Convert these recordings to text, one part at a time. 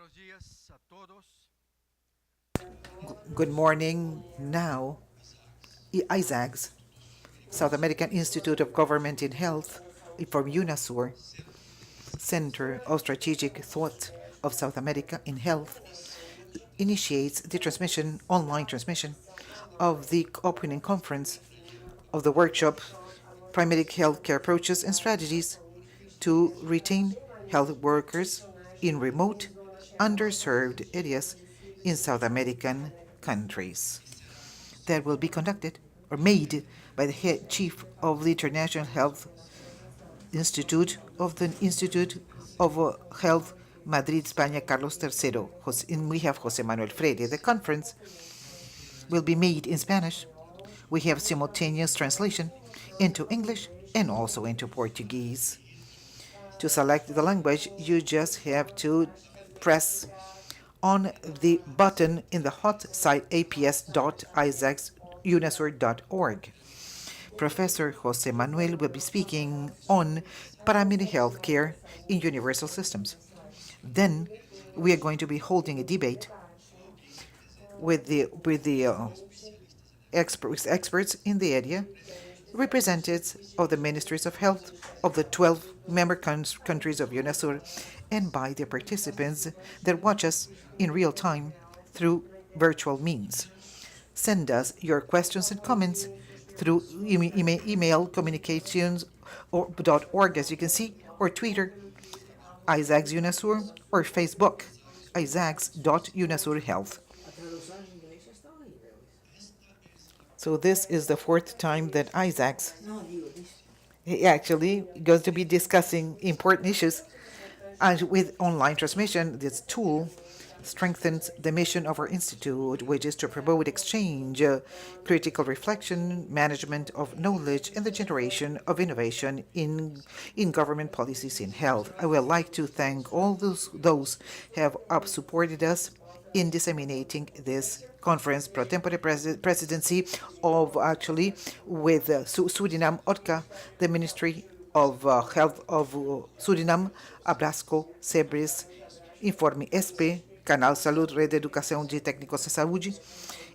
buenos días a todos. Good morning. Now, Isags, South American Institute of Government in Health, from UNASUR, Center of Strategic Thought of South America in Health, initiates the online transmission, of the opening conference of the workshop Primary Healthcare Approaches and Strategies to Retain Health Workers in Remote, Underserved Areas in South American countries, that will be conducted or made by the head chief of the International Health Institute of the Institute of Health Madrid, España, Carlos III. And we have José Manuel Freire. The conference will be made in Spanish. We have simultaneous translation into English and also into Portuguese. To select the language, you just have to press on the button in the hot site aps.isaacsunasur.org. Professor Jose Manuel will be speaking on primary health care in universal systems. Then we are going to be holding a debate with the experts in the area, representatives of the ministries of health of the 12 member countries of UNASUR, and by the participants that watch us in real time through virtual means. Send us your questions and comments through email communications .org, as you can see, or Twitter, Isags UNASUR, or Facebook, isags.unasur health. So this is the fourth time that Isags actually going to be discussing important issues. And with online transmission, this tool strengthens the mission of our institute, which is to promote exchange, critical reflection, management of knowledge, and the generation of innovation in government policies in health. I would like to thank all those who have supported us in disseminating this conference. Pro tempore presidency of actually with Suriname, OTCA, the Ministry of Health of Suriname, Abrasco, Sebres, Informe SP, Canal Saúde, Rede de Educação de Técnicos de Saúde,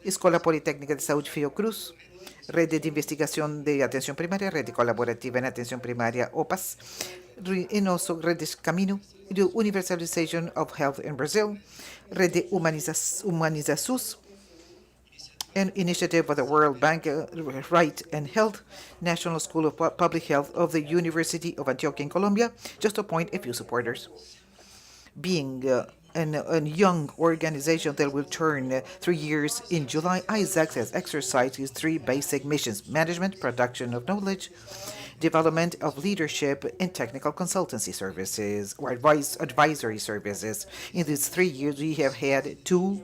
Escola Politécnica de Saúde Fiocruz, Rede de Investigação de Atenção Primária, Rede Colaborativa em Atenção Primária, OPAS, and also Rede Camino, the Universalization of Health in Brazil, Rede Humanizasus, an initiative of the World Bank, Right and Health, National School of Public Health of the University of Antioquia in Colombia, just to appoint a few supporters. Being a young organization that will turn 3 years in July, Isags has exercised his three basic missions: management, production of knowledge, development of leadership, and technical consultancy services or advisory services. In these 3 years, we have had two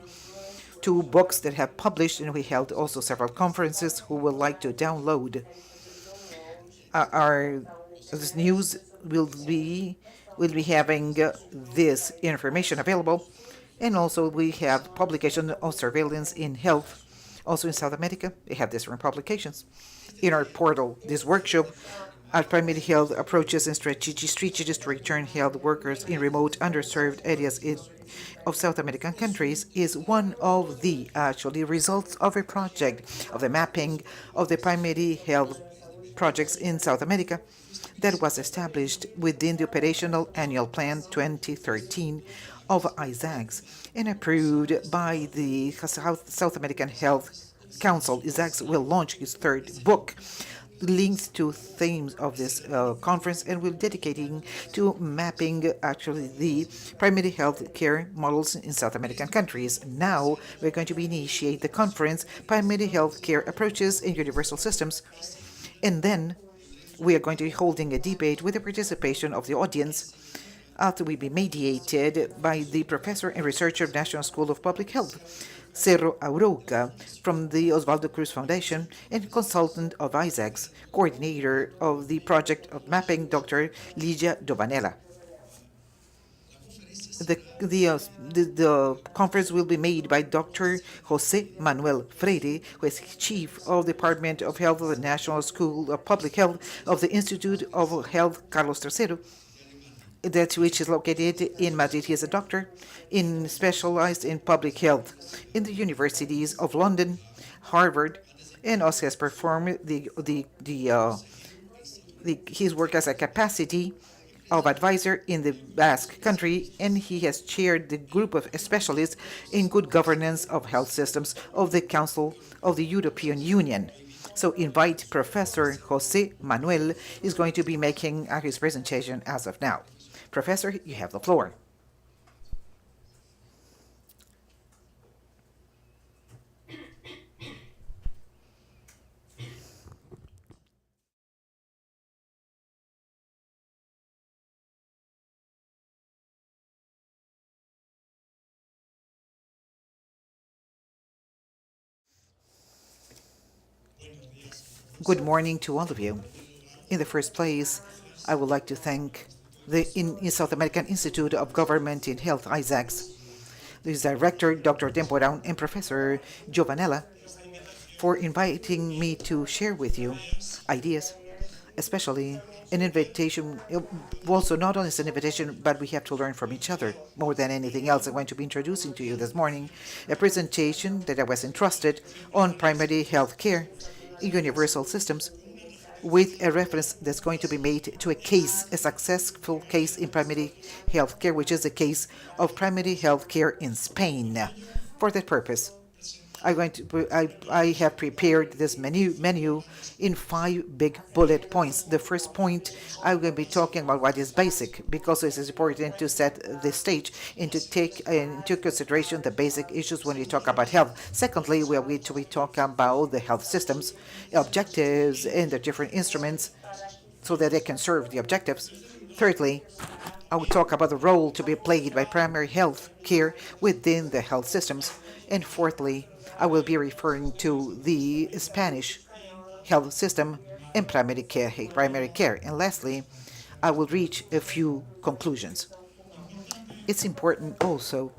books that have published, and we held also several conferences. Who would like to download our this news will be having this information available. And also we have publication of surveillance in health. Also in South America, we have different publications. In our portal, this workshop, our primary health approaches and strategies to return health workers in remote, underserved areas of South American countries, is one of the actually results of a project of the mapping of the primary health projects in South America that was established within the Operational Annual Plan 2013 of Isags and approved by the South American Health Council. Isags will launch his third book linked to themes of this conference, and will dedicating to mapping actually the primary health care models in South American countries. Now we're going to be initiate the conference Primary Health Care Approaches in Universal Systems, and then we are going to be holding a debate with the participation of the audience after we be mediated by the professor and researcher of National School of Public Health, Cerro Auroca, from the Osvaldo Cruz Foundation, and consultant of Isags, coordinator of the project of mapping, Dr. Ligia Dobanella. The conference will be made by Dr. Jose Manuel Freire, who is Chief of the Department of Health of the National School of Public Health of the Institute of Health Carlos III, that which is located in Madrid. He is a doctor specialized in public health in the universities of London, Harvard, and also has performed his work as a capacity of advisor in the Basque country, and he has chaired the group of specialists in good governance of health systems of the Council of the European Union. So invite Professor Jose Manuel is going to be making his presentation as of now. Professor, you have the floor. Good morning to all of you. In the first place, I would like to thank the South American Institute of Government in Health, Isags, the director, Dr. Temporão, and Professor Giovanella, for inviting me to share with you ideas, especially an invitation. Also, not only is an invitation, but we have to learn from each other more than anything else. I'm going to be introducing to you this morning a presentation that I was entrusted on primary health care in universal systems, with a reference that's going to be made to a successful case in primary health care, which is the case of primary health care in Spain. For that purpose, I have prepared this menu in 5 big bullet points. The first point, I'm going to be talking about what is basic, because it is important to set the stage and to take into consideration the basic issues when we talk about health. Secondly, we are going to be talking about the health systems, objectives, and the different instruments so that they can serve the objectives. Thirdly, I will talk about the role to be played by primary health care within the health systems. And fourthly, I will be referring to the Spanish health system and primary care. And lastly, I will reach a few conclusions. It's important also.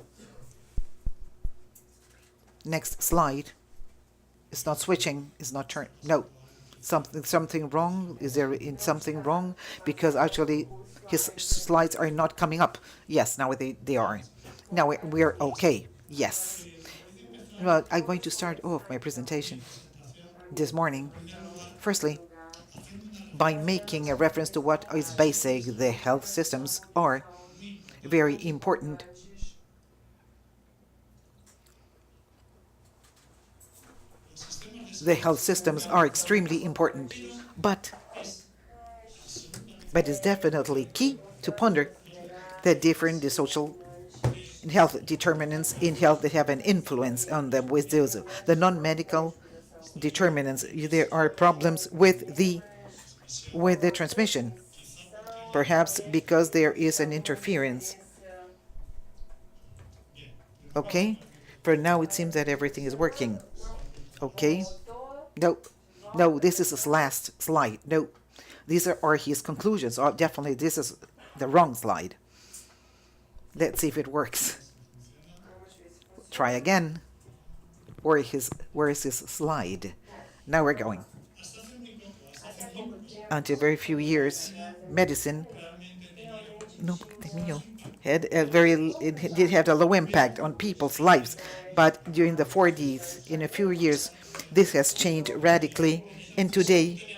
Next slide. It's not switching. It's not turn. No, something wrong. Is there something wrong? Because actually, his slides are not coming up. Yes, now they are. Now we're okay. Yes. Well, I'm going to start off my presentation this morning, firstly, by making a reference to what is basic. The health systems are very important. The health systems are extremely important, but it's definitely key to ponder the social health determinants in health that have an influence on them, with those the non-medical determinants. There are problems with the transmission, perhaps because there is an interference. Okay, for now it seems that everything is working. Okay, no, this is his last slide. No, these are his conclusions. Oh, definitely this is the wrong slide. Let's see if it works. Try again. Where is his slide? Now we're going. Until very few years, medicine it did have a low impact on people's lives. But during the 40s, in a few years, this has changed radically. And today,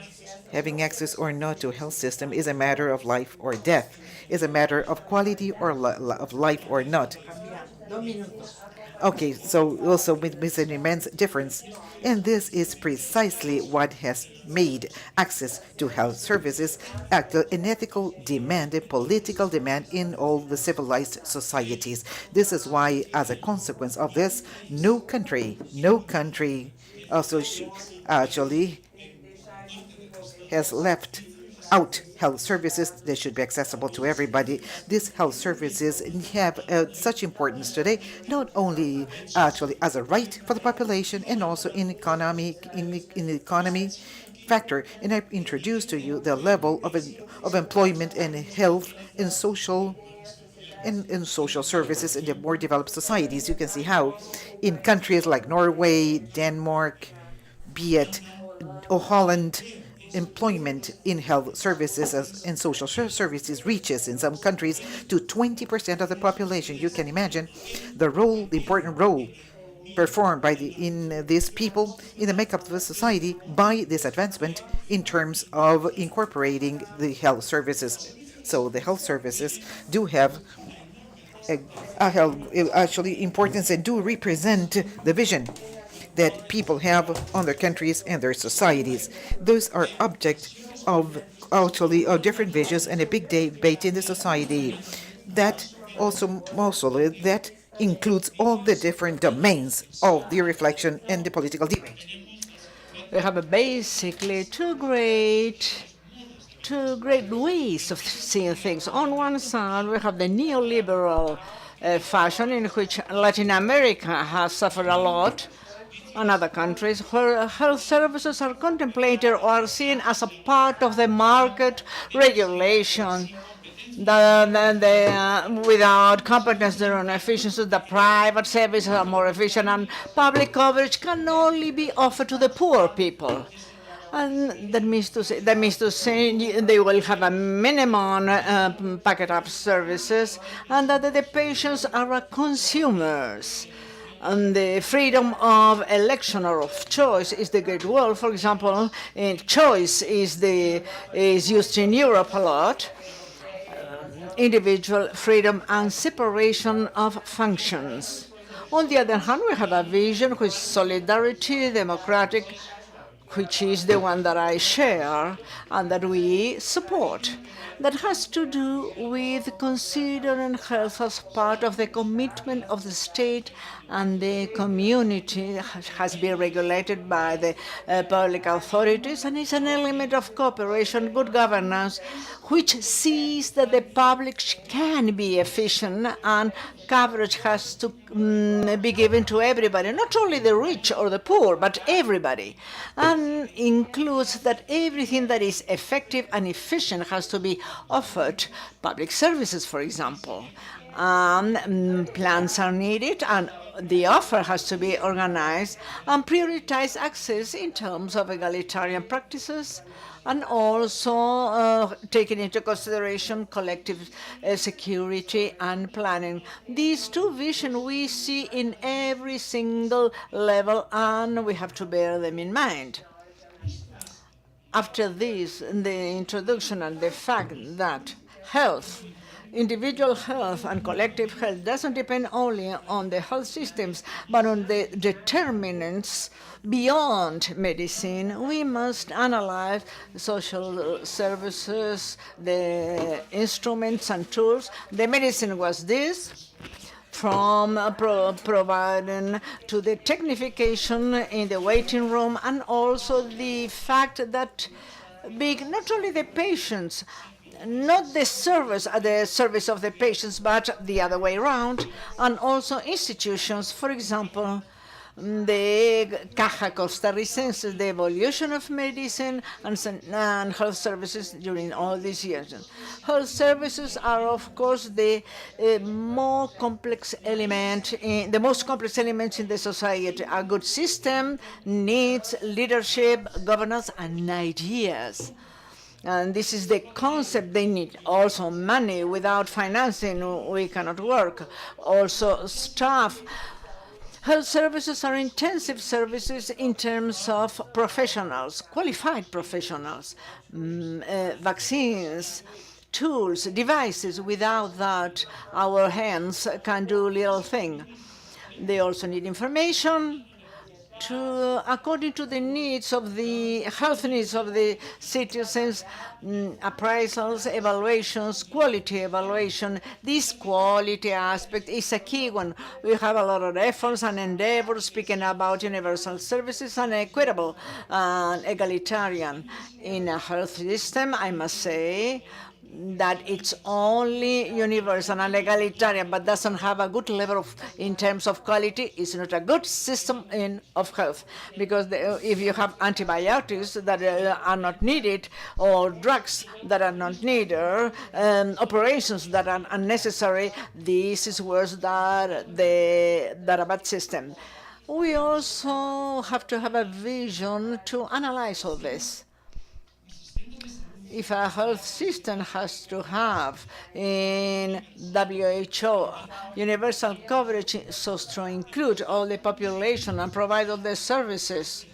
having access or not to a health system is a matter of life or death, is a matter of quality or of life or not. Okay, so also with an immense difference. And this is precisely what has made access to health services an ethical demand, a political demand in all the civilized societies. This is why, as a consequence of this, no country also actually has left out health services that should be accessible to everybody. These health services have such importance today, not only actually as a right for the population and also in the economy factor. And I've introduced to you the level of employment and health in social services in the more developed societies. You can see how in countries like Norway, Denmark, be it Holland, employment in health services and social services reaches in some countries to 20% of the population. You can imagine the important role performed in these people in the makeup of the society by this advancement in terms of incorporating the health services. So the health services do have a health actually importance and do represent the vision that people have on their countries and their societies. Those are object of actually of different visions and a big debate in the society that also that includes all the different domains of the reflection and the political debate. We have basically two great ways of seeing things. On one side, we have the neoliberal fashion in which Latin America has suffered a lot, and other countries where health services are contemplated or are seen as a part of the market regulation. Without competence, their own efficiency, the private services are more efficient, and public coverage can only be offered to the poor people. And that means to say they will have a minimum packet of services, and that the patients are consumers. And the freedom of election or of choice is the great word. For example, choice is used in Europe a lot. Individual freedom and separation of functions. On the other hand, we have a vision which is solidarity, democratic, which is the one that I share and that we support, that has to do with considering health as part of the commitment of the state and the community. Has been regulated by the public authorities, and it's an element of cooperation, good governance, which sees that the public can be efficient and coverage has to be given to everybody, not only the rich or the poor, but everybody, and includes that everything that is effective and efficient has to be offered. Public services, for example. Plans are needed, and the offer has to be organized and prioritize access in terms of egalitarian practices, and also taking into consideration collective security and planning. These two visions we see in every single level, and we have to bear them in mind. After this, the introduction and the fact that health, individual health and collective health doesn't depend only on the health systems, but on the determinants beyond medicine, we must analyze social services, the instruments and tools. The medicine was this, from providing to the technification in the waiting room, and also the fact that not only the patients, not the service at the service of the patients, but the other way around, and also institutions, for example, the Caja Costarricense, the evolution of medicine and health services during all these years. Health services are, of course, the most complex element in the society. A good system needs leadership, governance, and ideas. And this is the concept they need. Also money. Without financing, we cannot work. Also staff. Health services are intensive services in terms of professionals, qualified professionals, vaccines, tools, devices. Without that, our hands can do little thing. They also need information according to the needs of the health needs of the citizens, appraisals, evaluations, quality evaluation. This quality aspect is a key one. We have a lot of efforts and endeavors speaking about universal services and equitable and egalitarian. In a health system, I must say that it's only universal and egalitarian, but doesn't have a good level in terms of quality. It's not a good system of health, because if you have antibiotics that are not needed, or drugs that are not needed, operations that are unnecessary, this is worse than a bad system. We also have to have a vision to analyze all this. if a health system has to have in WHO universal coverage so as to include all the population and provide all the services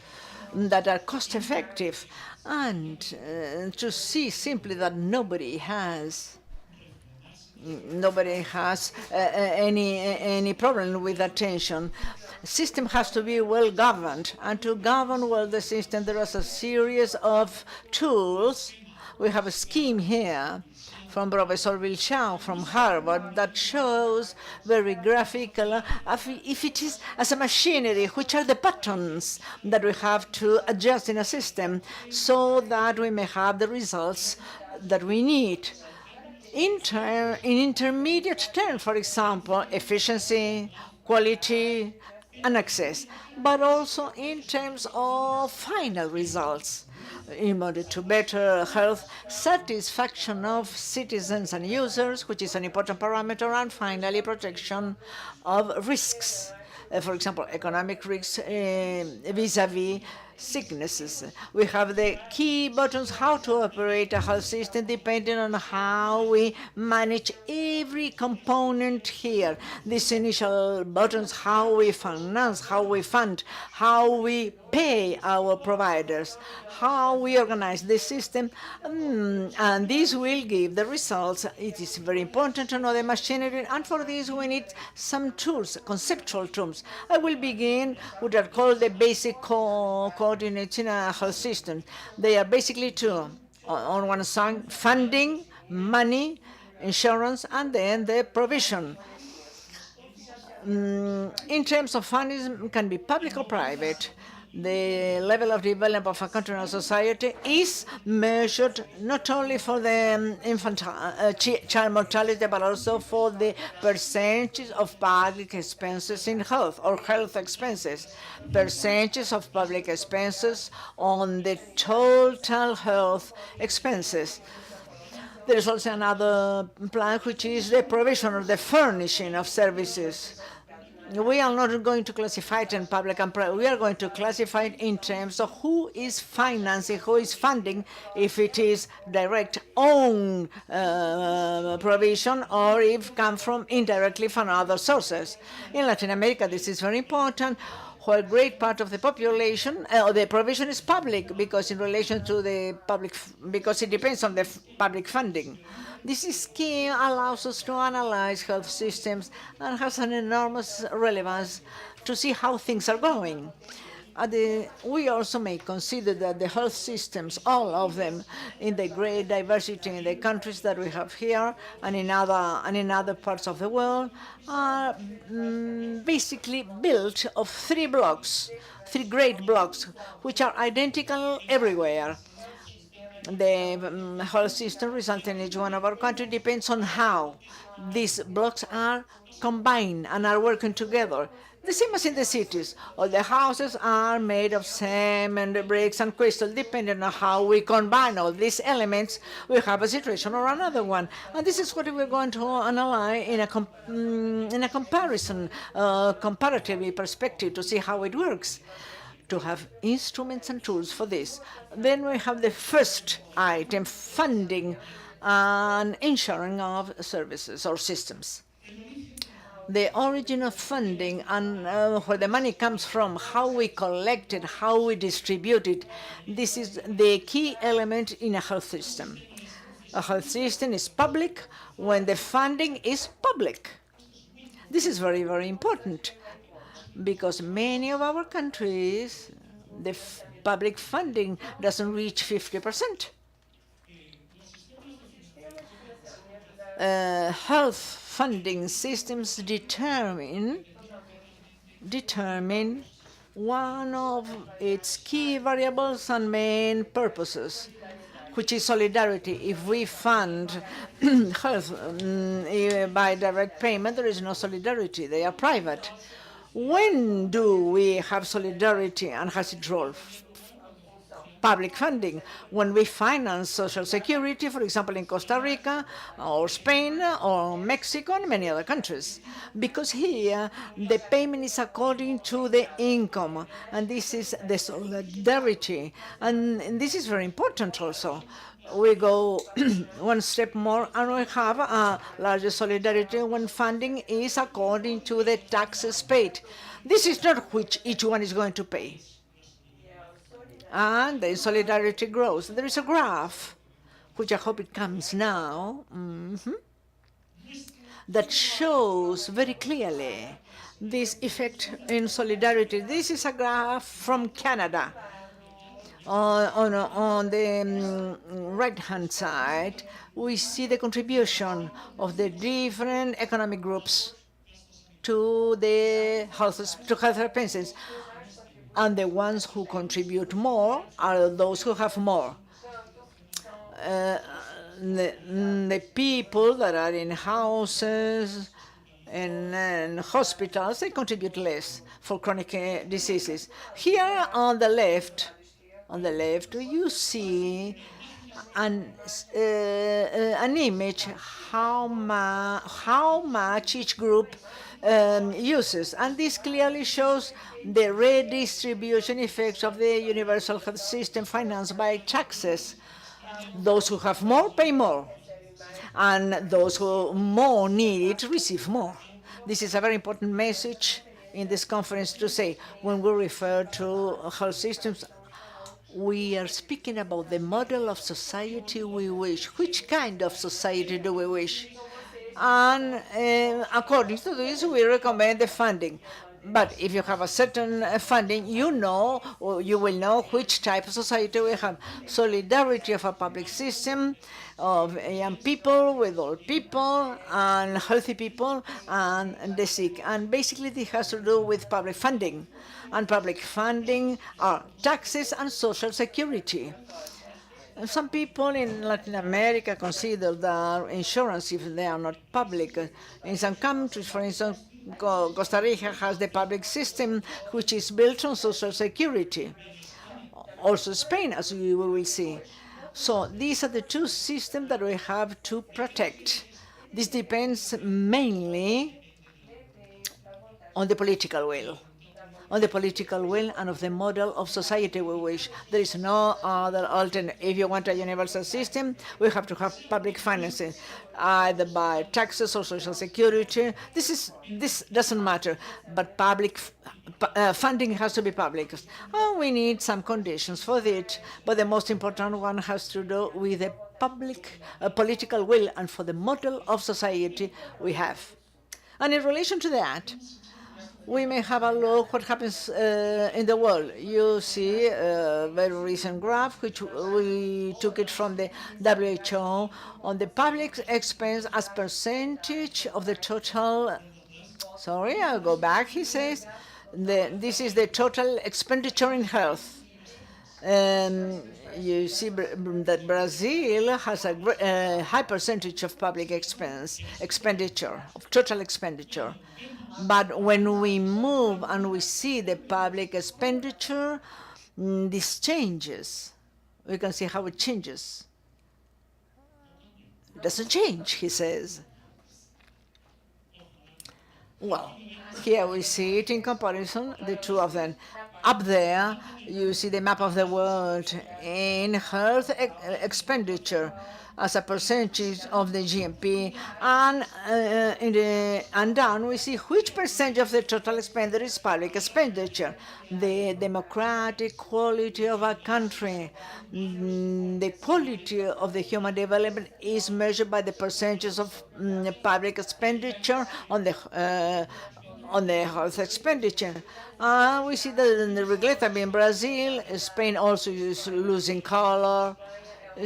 that are cost effective, and to see simply that nobody has any problem with attention. System has to be well governed, and to govern well the system, there is a series of tools. We have a scheme here from Professor Vilchau from Harvard that shows very graphical, if it is as a machinery, which are the buttons that we have to adjust in a system so that we may have the results that we need. In intermediate terms, for example, efficiency, quality, and access, but also in terms of final results, in order to better health satisfaction of citizens and users, which is an important parameter, and finally protection of risks. For example, economic risks vis-a-vis sicknesses. We have the key buttons how to operate a health system depending on how we manage every component here. These initial buttons, how we finance, how we fund, how we pay our providers, how we organize the system, and this will give the results. It is very important to know the machinery, and for this we need some tools, conceptual tools. I will begin with what are called the basic coordinates in a health system. They are basically two. On one side, funding, money, insurance, and then the provision. In terms of funding, it can be public or private. The level of development of a country and society is measured not only for the child mortality, but also for the percentage of public expenses in health or health expenses, percentages of public expenses on the total health expenses. There is also another plan, which is the provision or the furnishing of services. We are not going to classify it in public and private. We are going to classify it in terms of who is financing, who is funding, if it is direct own provision or if it comes from indirectly from other sources. In Latin America, this is very important, where a great part of the population, the provision is public because in relation to the public, because it depends on the public funding. This scheme allows us to analyze health systems and has an enormous relevance to see how things are going. We also may consider that the health systems, all of them, in the great diversity in the countries that we have here and in other parts of the world, are basically built of three great blocks, which are identical everywhere. The health system resulting in each one of our countries depends on how these blocks are combined and are working together. The same as in the cities. All the houses are made of cement, bricks, and crystal. Depending on how we combine all these elements, we have a situation or another one. And this is what we're going to analyze in a comparison, comparative perspective to see how it works, to have instruments and tools for this. Then we have the first item, funding and insuring of services or systems. The origin of funding and where the money comes from, how we collect it, how we distribute it, this is the key element in a health system. A health system is public when the funding is public. This is very, very important, because many of our countries, the public funding doesn't reach 50%. Health funding systems determine one of its key variables and main purposes, which is solidarity. If we fund health by direct payment, there is no solidarity. They are private. When do we have solidarity and has it role? Public funding. When we finance social security, for example, in Costa Rica or Spain or Mexico and many other countries. Because here the payment is according to the income, and this is the solidarity. And this is very important also. we go one step more and we have a larger solidarity when funding is according to the taxes paid. This is not which each one is going to pay. And the solidarity grows. There is a graph, which I hope it comes now, that shows very clearly this effect in solidarity. This is a graph from Canada. On the right-hand side, we see the contribution of the different economic groups to the health expenses. And the ones who contribute more are those who have more. The people that are in houses and hospitals, they contribute less for chronic diseases. Here on the left, you see an image how much each group uses, and this clearly shows the redistribution effects of the universal health system financed by taxes. Those who have more pay more, and those who more need it receive more. This is a very important message in this conference to say when we refer to health systems. We are speaking about the model of society we wish. Which kind of society do we wish? And according to this, we recommend the funding. But if you have a certain funding, you know, or you will know which type of society we have. Solidarity of a public system, of young people with old people, and healthy people, and the sick. And basically, this has to do with public funding. And public funding are taxes and social security. And some people in Latin America consider that insurance, if they are not public, in some countries, for instance, Costa Rica has the public system, which is built on social security. Also Spain, as we will see. So these are the two systems that we have to protect. This depends mainly on the political will. On the political will and of the model of society we wish. There is no other alternative. If you want a universal system, we have to have public financing, either by taxes or social security. This doesn't matter, but public funding has to be public. We need some conditions for it, but the most important one has to do with the public political will and for the model of society we have. And in relation to that, we may have a look what happens in the world. You see a very recent graph, which we took it from the WHO, on the public expense as percentage of the total. Sorry, I'll go back, he says. This is the total expenditure in health. You see that Brazil has a high percentage of public expenditure, of total expenditure. But when we move and we see the public expenditure, this changes. We can see how it changes. It doesn't change, he says. Well, here we see it in comparison, the two of them. Up there, you see the map of the world in health expenditure as a percentage of the GNP, and down we see which percentage of the total expenditure is public expenditure. The democratic quality of a country, the quality of the human development is measured by the percentages of public expenditure on the health expenditure. We see that in the regulatory in Brazil, Spain also is losing color.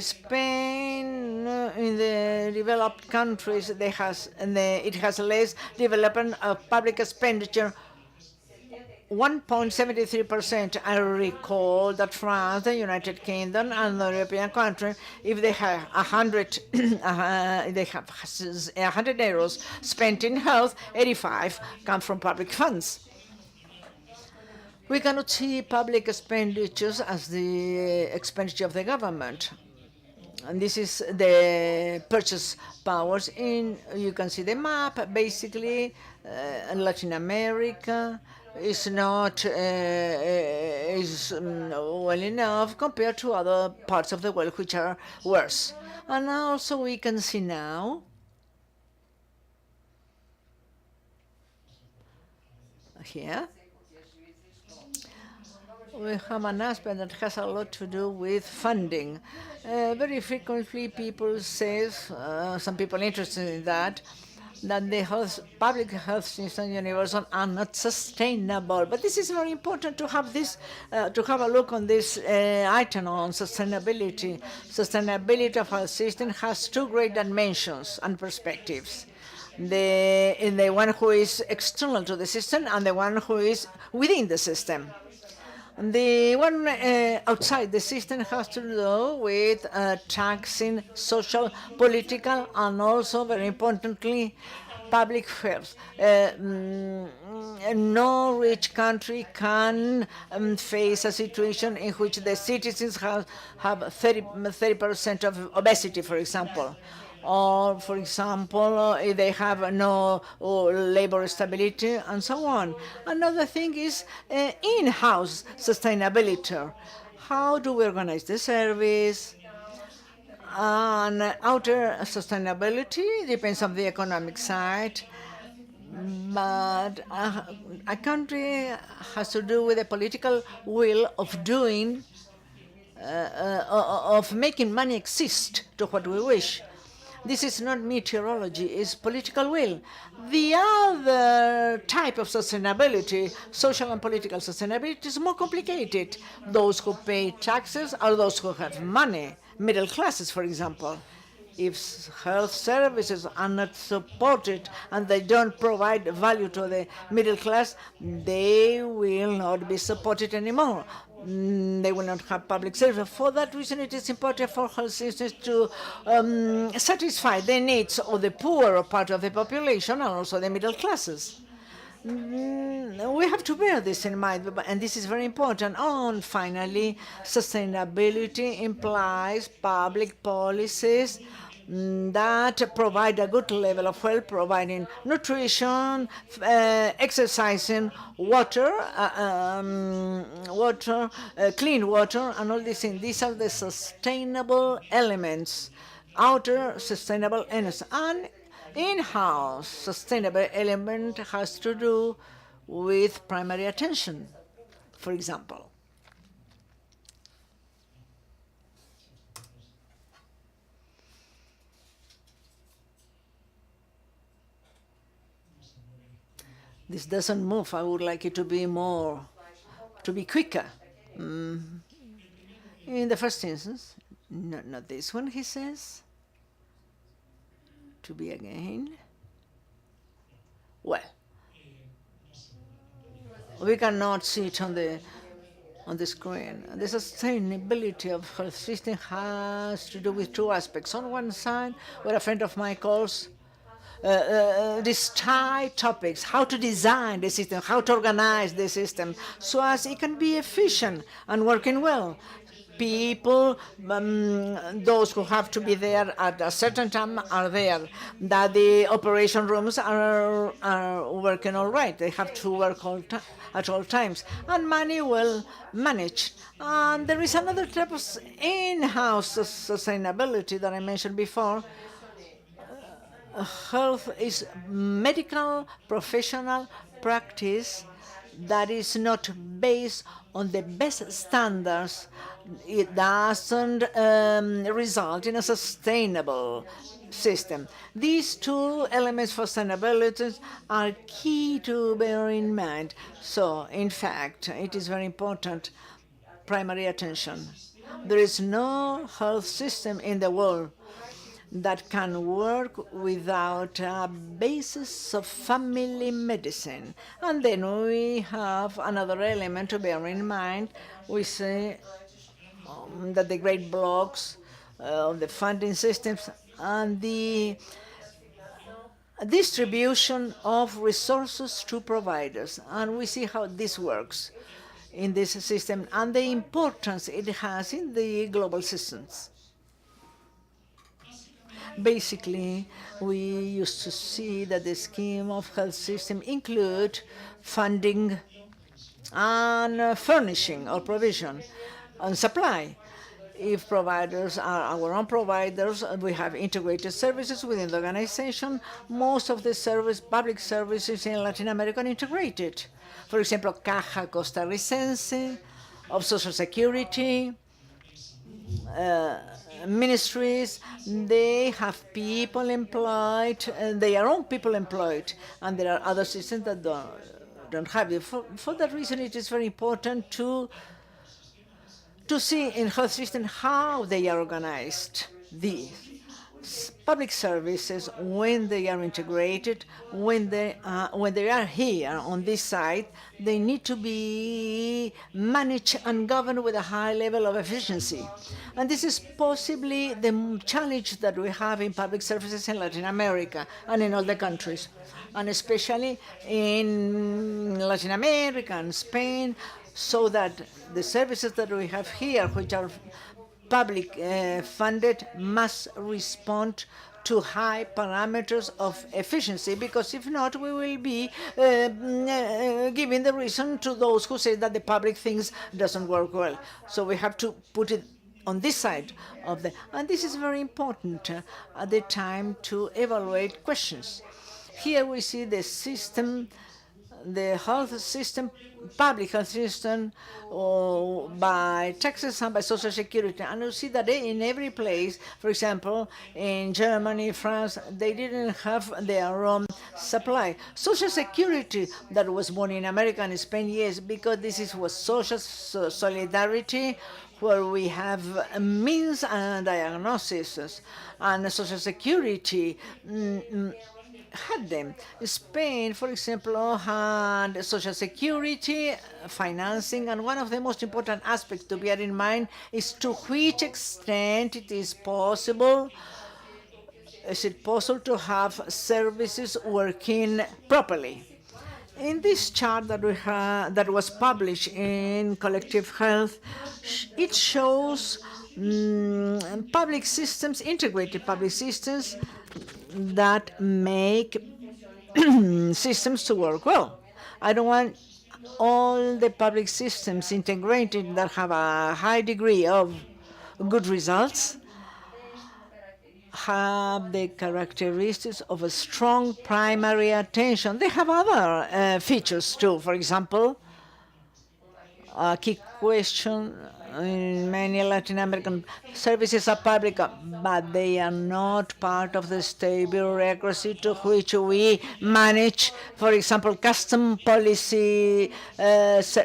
Spain, in the developed countries, it has less development of public expenditure, 1.73%. I recall that France, the United Kingdom, and the European country, if they have 100, they have 100 euros spent in health, 85 come from public funds. We cannot see public expenditures as the expenditure of the government. And this is the purchase powers. You can see the map, basically, in Latin America, is not well enough compared to other parts of the world which are worse. And also we can see now here we have an aspect that has a lot to do with funding. Very frequently people say, some people interested in that, that the public health system universal are not sustainable. But this is very important to have this, to have a look on this item on sustainability. Sustainability of our system has two great dimensions and perspectives. The one who is external to the system and the one who is within the system. The one outside the system has to do with taxing, social, political, and also, very importantly, public health. No rich country can face a situation in which the citizens have 30% of obesity, for example. Or, for example, if they have no labor stability and so on. Another thing is in-house sustainability. How do we organize the service? And outer sustainability depends on the economic side, but a country has to do with the political will of doing, of making money exist to what we wish. This is not meteorology, it's political will. The other type of sustainability, social and political sustainability, is more complicated. Those who pay taxes are those who have money, middle classes, for example. If health services are not supported and they don't provide value to the middle class, they will not be supported anymore. They will not have public service. For that reason, it is important for health systems to satisfy the needs of the poorer part of the population and also the middle classes. We have to bear this in mind, and this is very important. And finally, sustainability implies public policies that provide a good level of health, providing nutrition, exercising, water, clean water, and all these things. These are the sustainable elements, outer sustainable elements. And in-house sustainable element has to do with primary attention, for example. This doesn't move. I would like it to be more, to be quicker. In the first instance, not this one, he says. To be again. Well, we cannot see it on the screen. The sustainability of health system has to do with two aspects. On one side, what a friend of mine calls these tight topics, how to design the system, how to organize the system, so as it can be efficient and working well. People, those who have to be there at a certain time are there, that the operation rooms are working all right. They have to work at all times, and money well managed. And there is another type of in-house sustainability that I mentioned before. Health is medical professional practice that is not based on the best standards. It doesn't result in a sustainable system. These two elements for sustainability are key to bear in mind. So, in fact, it is very important, primary attention. There is no health system in the world that can work without a basis of family medicine. And then we have another element to bear in mind. We say that the great blocks of the funding systems and the distribution of resources to providers. And we see how this works in this system and the importance it has in the global systems. Basically, we used to see that the scheme of health system include funding and furnishing or provision and supply. If providers are our own providers, we have integrated services within the organization. Most of the public services in Latin America are integrated. For example, Caja Costarricense of Social Security, ministries, they have people employed, their own people employed, and there are other systems that don't have it. For that reason, it is very important to see in health system how they are organized. These public services, when they are integrated, when they are here on this side, they need to be managed and governed with a high level of efficiency. And this is possibly the challenge that we have in public services in Latin America and in all the countries, and especially in Latin America and Spain, so that the services that we have here, which are public funded, must respond to high parameters of efficiency, because if not, we will be giving the reason to those who say that the public things doesn't work well. So we have to put it on this side of and this is very important at the time to evaluate questions. Here we see the system, the health system, public health system, by taxes and by social security. And you see that in every place, for example, in Germany, France, they didn't have their own supply. Social security that was born in America and Spain, yes, because this was social solidarity, where we have means and diagnoses, and social security had them. Spain, for example, had social security, financing, and one of the most important aspects to bear in mind is to which extent it is possible to have services working properly. In this chart that we have, that was published in Collective Health, it shows public systems, integrated public systems that make systems to work well. I don't want all the public systems integrated that have a high degree of good results have the characteristics of a strong primary attention. They have other features too. For example, a key question in many Latin American services are public, but they are not part of the state bureaucracy to which we manage, for example, custom policy,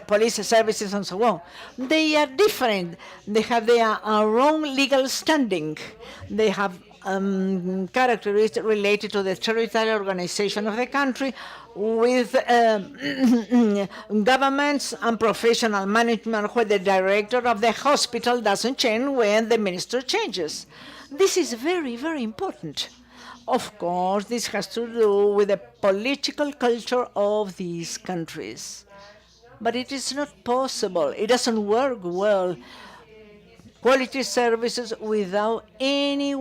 police services, and so on. They are different. They have their own legal standing. They have characteristics related to the territorial organization of the country, with governments and professional management, where the director of the hospital doesn't change when the minister changes. This is very, very important. Of course, this has to do with the political culture of these countries. But it is not possible. It doesn't work well. Quality services without any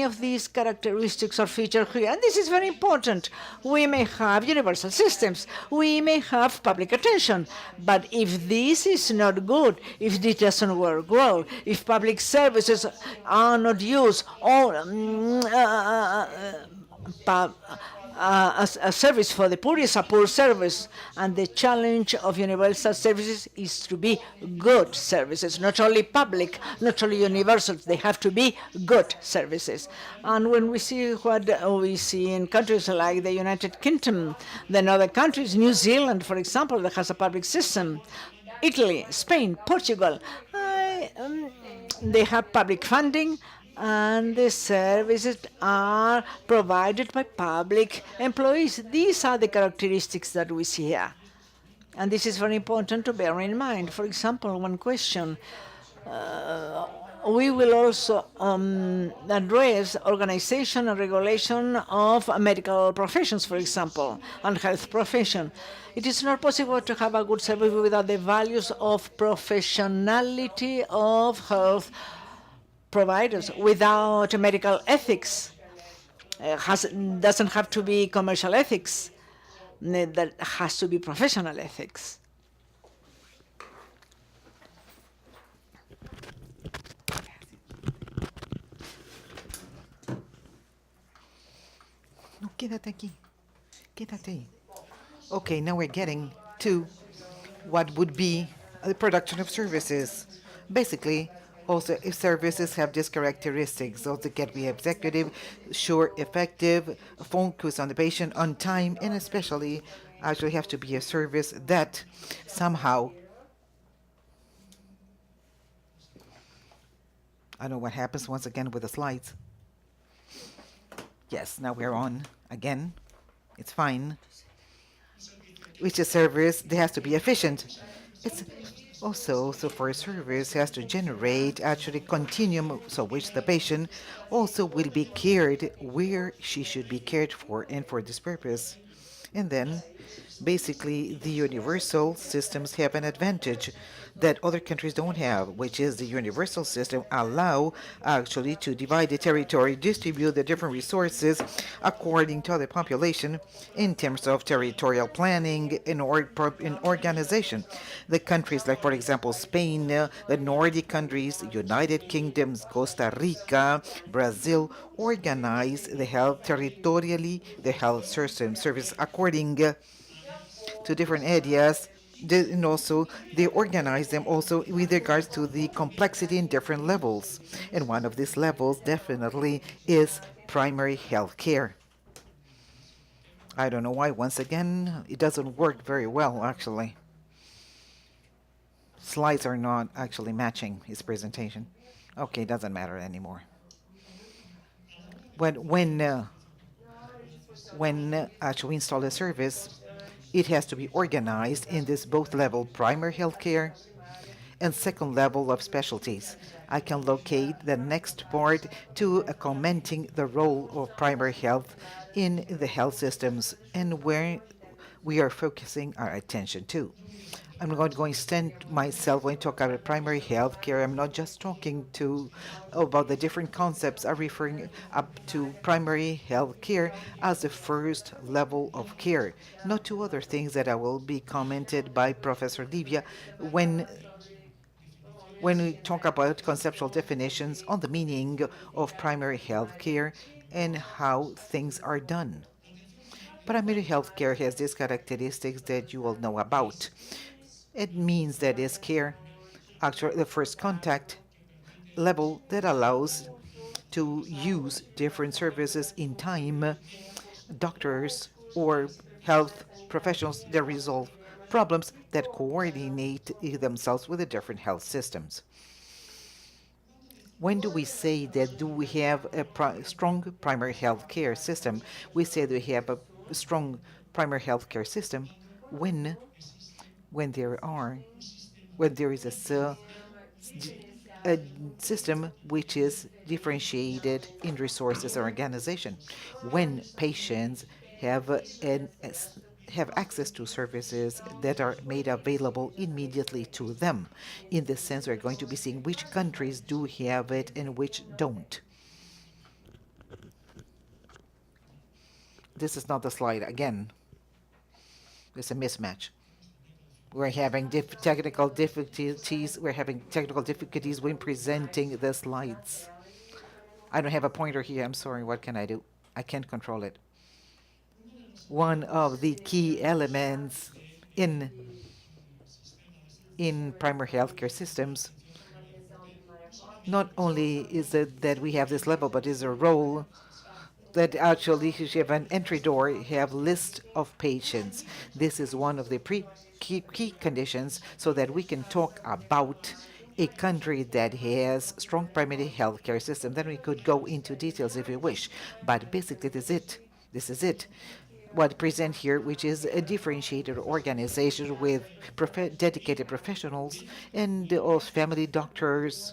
of these characteristics or features here. And this is very important. We may have universal systems. We may have public attention. But if this is not good, if this doesn't work well, if public services are not used, or a service for the poor is a poor service, and the challenge of universal services is to be good services, not only public, not only universal, they have to be good services. And when we see what we see in countries like the United Kingdom, then other countries, New Zealand, for example, that has a public system, Italy, Spain, Portugal, they have public funding, and the services are provided by public employees. These are the characteristics that we see here. And this is very important to bear in mind. For example, one question, we will also address organization and regulation of medical professions, for example, and health profession. It is not possible to have a good service without the values of professionality of health providers, without medical ethics. Doesn't have to be commercial ethics, that has to be professional ethics. Quédate aquí. Quédate ahí. Okay, now we're getting to what would be the production of services. Basically, also if services have these characteristics, so they can be executive, sure, effective, focus on the patient, on time, and especially actually have to be a service that somehow, I don't know what happens once again with the slides. Yes, now we're on again. It's fine. Which a service, they has to be efficient. It's also, so for a service has to generate actually continuum, so which the patient also will be cared where she should be cared for and for this purpose. And then basically the universal systems have an advantage that other countries don't have, which is the universal system allow actually to divide the territory, distribute the different resources according to the population in terms of territorial planning and in organization. The countries like, for example, Spain, the Nordic countries, United Kingdoms, Costa Rica, Brazil, organize the health territorially, the health system service according to different areas. And also they organize them also with regards to the complexity in different levels. And one of these levels definitely is primary health care. I don't know why, once again, it doesn't work very well, actually. Slides are not actually matching his presentation. Okay, doesn't matter anymore. When actually install a service, it has to be organized in this both level primary healthcare and second level of specialties. I can locate the next part to commenting the role of primary health in the health systems and where we are focusing our attention to. I'm not going to extend myself when I talk about primary health care. I'm not just talking to about the different concepts. I'm referring up to primary health care as the first level of care, not to other things that I will be commented by Professor Livia when we talk about conceptual definitions on the meaning of primary health care and how things are done. Primary health care has these characteristics that you all know about. It means that it's care, actually the first contact level that allows to use different services in time, doctors or health professionals that resolve problems that coordinate themselves with the different health systems. When do we say that do we have a strong primary health care system? We say that we have a strong primary health care system when when there are when there is a system which is differentiated in resources or organization. When patients have have access to services that are made available immediately to them. In this sense, we're going to be seeing which countries do have it and which don't. This is not the slide again. It's a mismatch. We're having technical difficulties. We're having technical difficulties when presenting the slides. I don't have a pointer here. I'm sorry. What can I do? I can't control it. One of the key elements in primary healthcare systems not only is it that we have this level, but is a role that actually you have an entry door, you have list of patients. This is one of the key conditions so that we can talk about a country that has strong primary healthcare system. Then we could go into details if you wish. But basically this is it. This is it. What present here, which is a differentiated organization with dedicated professionals and all family doctors,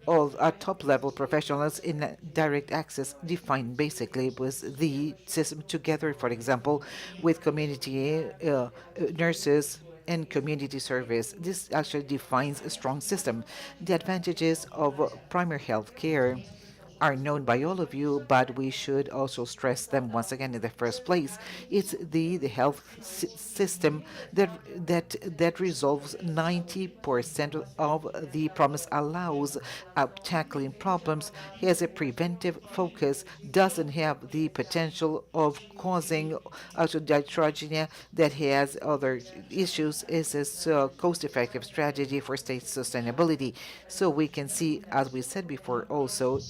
all our top level professionals in direct access defined basically with the system together, for example, with community nurses and community service. This actually defines a strong system. The advantages of primary health care are known by all of you, but we should also stress them once again in the first place. It's the health system that resolves 90% of the problems, allows tackling problems, has a preventive focus, doesn't have the potential of causing autodiatrogenia that has other issues, is a cost-effective strategy for state sustainability. So we can see, as we said before, also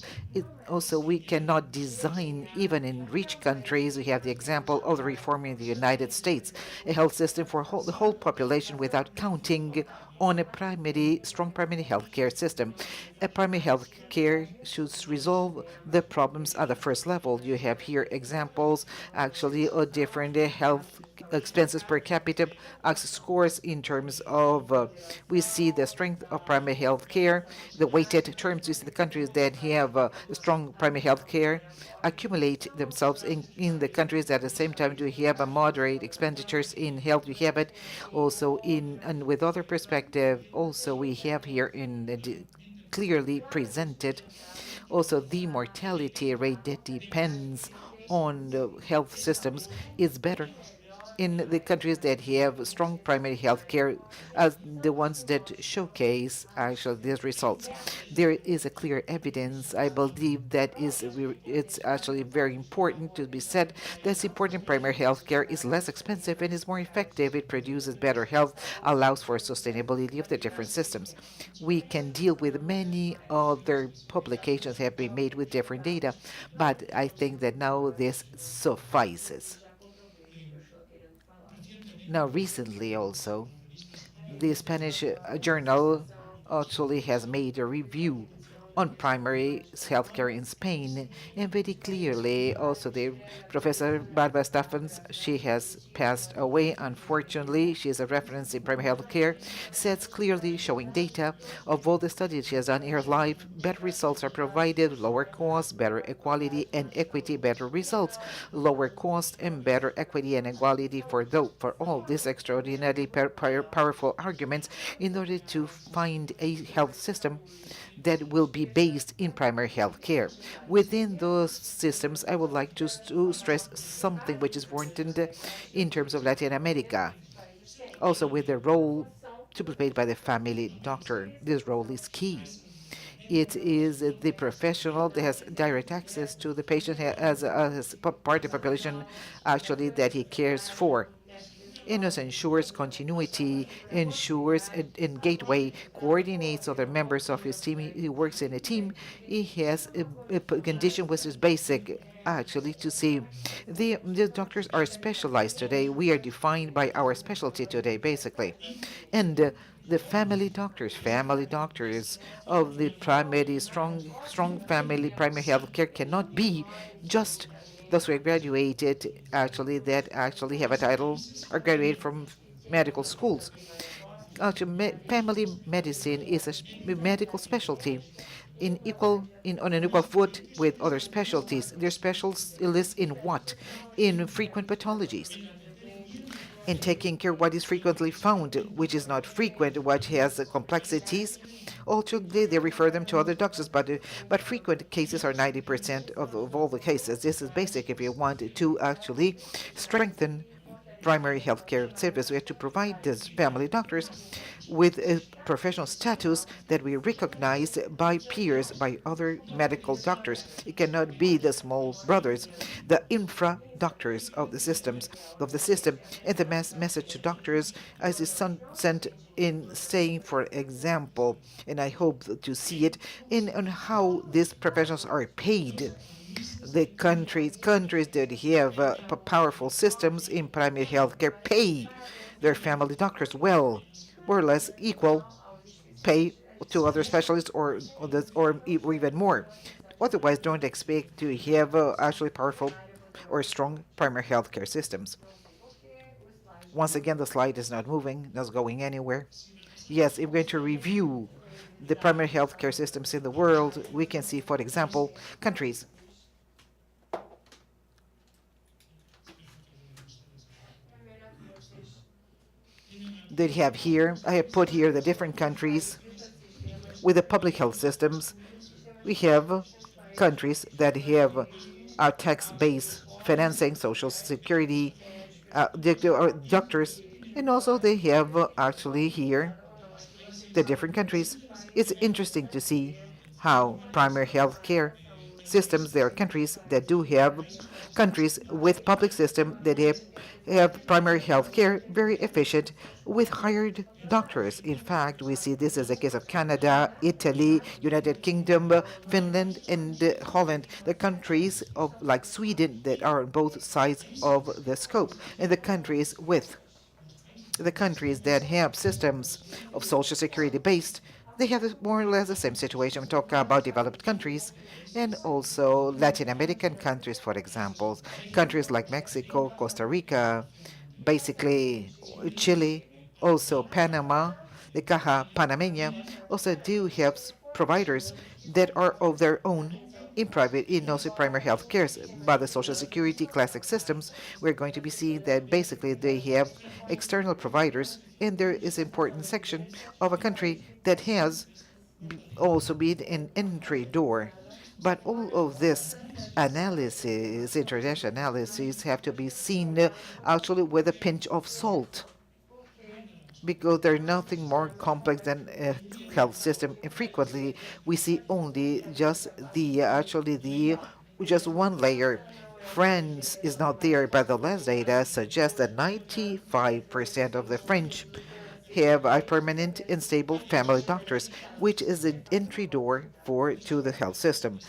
we cannot design, even in rich countries. We have the example of the reform in the United States, a health system for the whole population without counting on a strong primary health care system. A primary health care should resolve the problems at the first level. You have here examples actually of different health expenses per capita scores in terms of we see the strength of primary health care, the weighted terms. You see the countries that have strong primary health care accumulate themselves in the countries that at the same time do have a moderate expenditures in health. You have it also in, and with other perspective also we have here in the clearly presented also the mortality rate that depends on the health systems is better in the countries that have strong primary health care as the ones that showcase actually these results. There is a clear evidence, I believe, that it's actually very important to be said. That's important. Primary health care is less expensive and is more effective. It produces better health, allows for sustainability of the different systems. We can deal with many other publications have been made with different data, but I think that now this suffices. Now, recently also, the Spanish journal actually has made a review on primary healthcare in Spain, and very clearly, also the Professor Barbara Stephens, she has passed away. Unfortunately, she is a reference in primary healthcare, says clearly showing data of all the studies she has done in her life. Better results are provided, lower cost, better equality and equity, better results, lower cost and better equity and equality for all these extraordinarily powerful arguments in order to find a health system that will be based in primary health care. Within those systems, I would like to stress something which is important in terms of Latin America, also with the role to be played by the family doctor. This role is key. It is the professional that has direct access to the patient as part of the population actually that he cares for. Innos ensures continuity, ensures in gateway, coordinates other members of his team. He works in a team. He has a condition which is basic. Actually, to see the doctors are specialized today. We are defined by our specialty today, basically, and the family doctors of the primary strong family primary health care cannot be just those who are graduated actually that actually have a title or graduated from medical schools. Actually, family medicine is a medical specialty on an equal foot with other specialties. They're specialists in what? In frequent pathologies, in taking care of what is frequently found, which is not frequent, what has complexities. Ultimately, they refer them to other doctors, but frequent cases are 90% of all the cases. This is basic if you want to actually strengthen primary healthcare service. We have to provide these family doctors with a professional status that we recognize by peers, by other medical doctors. It cannot be the small brothers, the infra doctors of the system, and the message to doctors as is sent in saying, for example, and I hope to see it in on how these professionals are paid. The countries that have powerful systems in primary health care pay their family doctors well, more or less equal pay to other specialists or even more. Otherwise, don't expect to have actually powerful or strong primary health care systems. Once again, the slide is not moving, not going anywhere. Yes, if we're going to review the primary health care systems in the world, we can see, for example, countries that have here. I have put here the different countries with the public health systems. We have countries that have tax-based financing, social security, doctors, and also they have actually here the different countries. It's interesting to see how primary health care systems, there are countries that do have countries with public system that have primary health care very efficient with hired doctors. In fact, we see this as a case of Canada, Italy, United Kingdom, Finland, and Holland, the countries of like Sweden that are on both sides of the scope, and the countries that have systems of social security based, they have more or less the same situation. We talk about developed countries and also Latin American countries, for example, countries like Mexico, Costa Rica, basically Chile, also Panama, the Caja Panameña, also do have providers that are of their own in private, in also primary health care. By the social security classic systems, we're going to be seeing that basically they have external providers, and there is an important section of a country that has also been an entry door. But all of this analysis, international analysis, have to be seen actually with a pinch of salt because they're nothing more complex than a health system. And frequently, we see only just the actually the just one layer. France is not there, but the last data suggests that 95% of the French have a permanent and stable family doctors, which is an entry door for to the health system.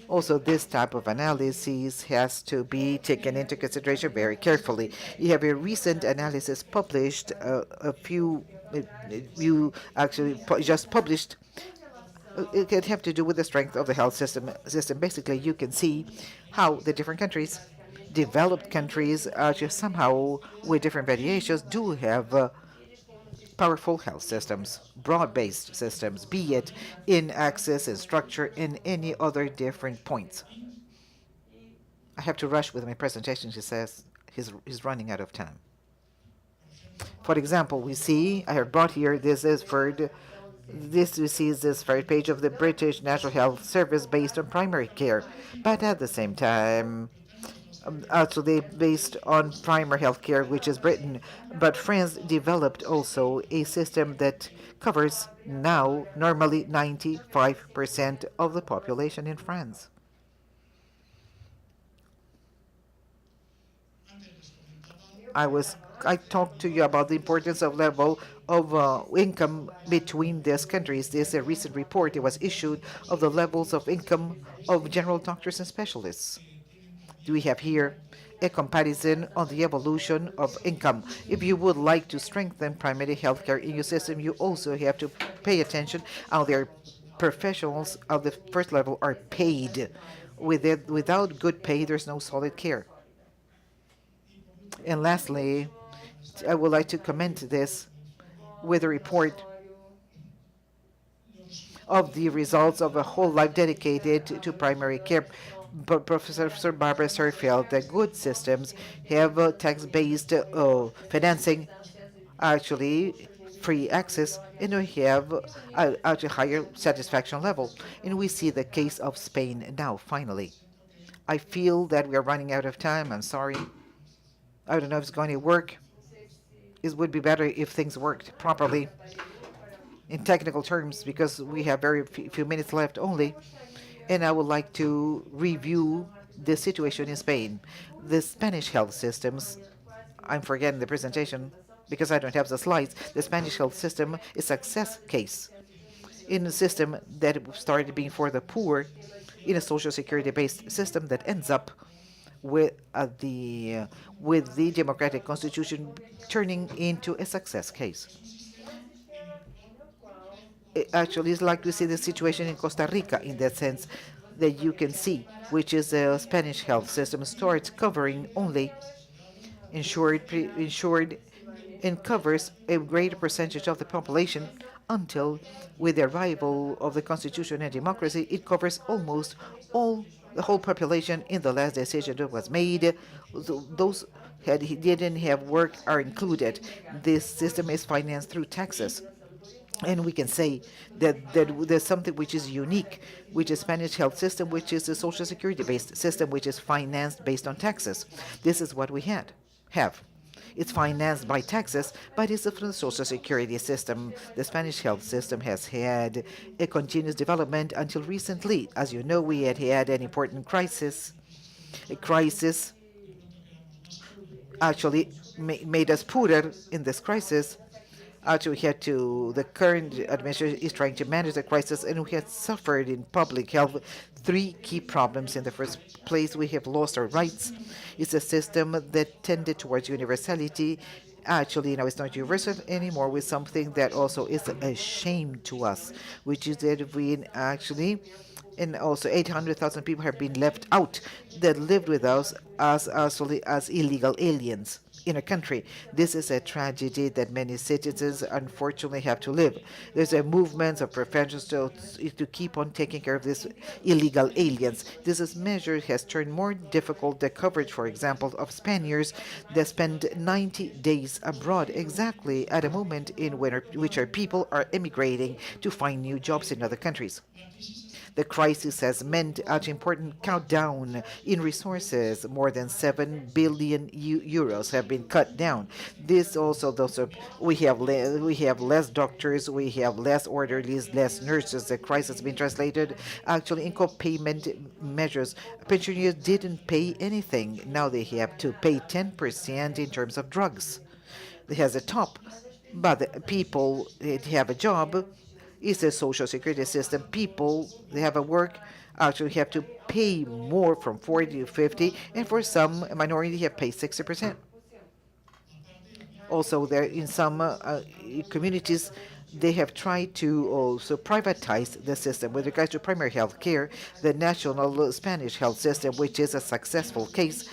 Also, this type of analysis has to be taken into consideration very carefully. You have a recent analysis published you actually just published. It can have to do with the strength of the health system. Basically, you can see how the different countries, developed countries, just somehow with different variations, do have powerful health systems, broad-based systems, be it in access and structure in any other different points. I have to rush with my presentation, she says. He's running out of time. For example, we see, I have brought here, this we see is this first page of the British National Health Service based on primary care. But at the same time, actually based on primary health care, which is Britain. But France developed also a system that covers now normally 95% of the population in France. I talked to you about the importance of level of income between these countries. There's a recent report. It was issued of the levels of income of general doctors and specialists. We have here a comparison on the evolution of income. If you would like to strengthen primary health care in your system, you also have to pay attention how their professionals of the first level are paid. Without good pay, there's no solid care. And lastly, I would like to comment this with a report of the results of a whole life dedicated to primary care. But Professor Barbara Serfeld, that good systems have tax-based financing, actually free access, and we have a higher satisfaction level. And we see the case of Spain now, finally. I feel that we are running out of time. I'm sorry. I don't know if it's going to work. It would be better if things worked properly in technical terms because we have very few minutes left only. And I would like to review the situation in Spain. The Spanish health systems, I'm forgetting the presentation because I don't have the slides. The Spanish health system is a success case in a system that started being for the poor in a social security based system that ends up with the democratic constitution turning into a success case. It actually is like to see the situation in Costa Rica in that sense that you can see, which is the Spanish health system starts covering only insured and covers a greater percentage of the population until with the arrival of the constitution and democracy it covers almost all the whole population in the last decision that was made. Those didn't have work are included. This system is financed through taxes. And we can say that there's something which is unique, which is Spanish health system, which is a social security based system, which is financed based on taxes. This is what we have. It's financed by taxes, but it's from the social security system. The Spanish health system has had a continuous development until recently. As you know, we had an important crisis. A crisis actually made us poorer in this crisis. Actually, we had to, the current administration is trying to manage the crisis, and we had suffered in public health three key problems. In the first place, we have lost our rights. It's a system that tended towards universality. Actually, now it's not universal anymore, with something that also is a shame to us, which is that we actually, and also 800,000 people have been left out that lived with us as illegal aliens in a country. This is a tragedy that many citizens unfortunately have to live. There's a movement of professionals to keep on taking care of these illegal aliens. Measure has turned more difficult the coverage, for example, of Spaniards that spend 90 days abroad, exactly at a moment in which our people are emigrating to find new jobs in other countries. The crisis has meant an important countdown in resources. More than 7 billion euros have been cut down. This also, we have less doctors, we have less orderlies, less nurses. The crisis has been translated actually in co-payment measures. Pensioners didn't pay anything. Now they have to pay 10% in terms of drugs. It has a top, but the people have a job. It's a social security system. People they have a work actually have to pay more from 40 to 50, and for some minority have paid 60%. Also, there in some communities, they have tried to also privatize the system. With regards to primary health care, the national Spanish health system, which is a successful case,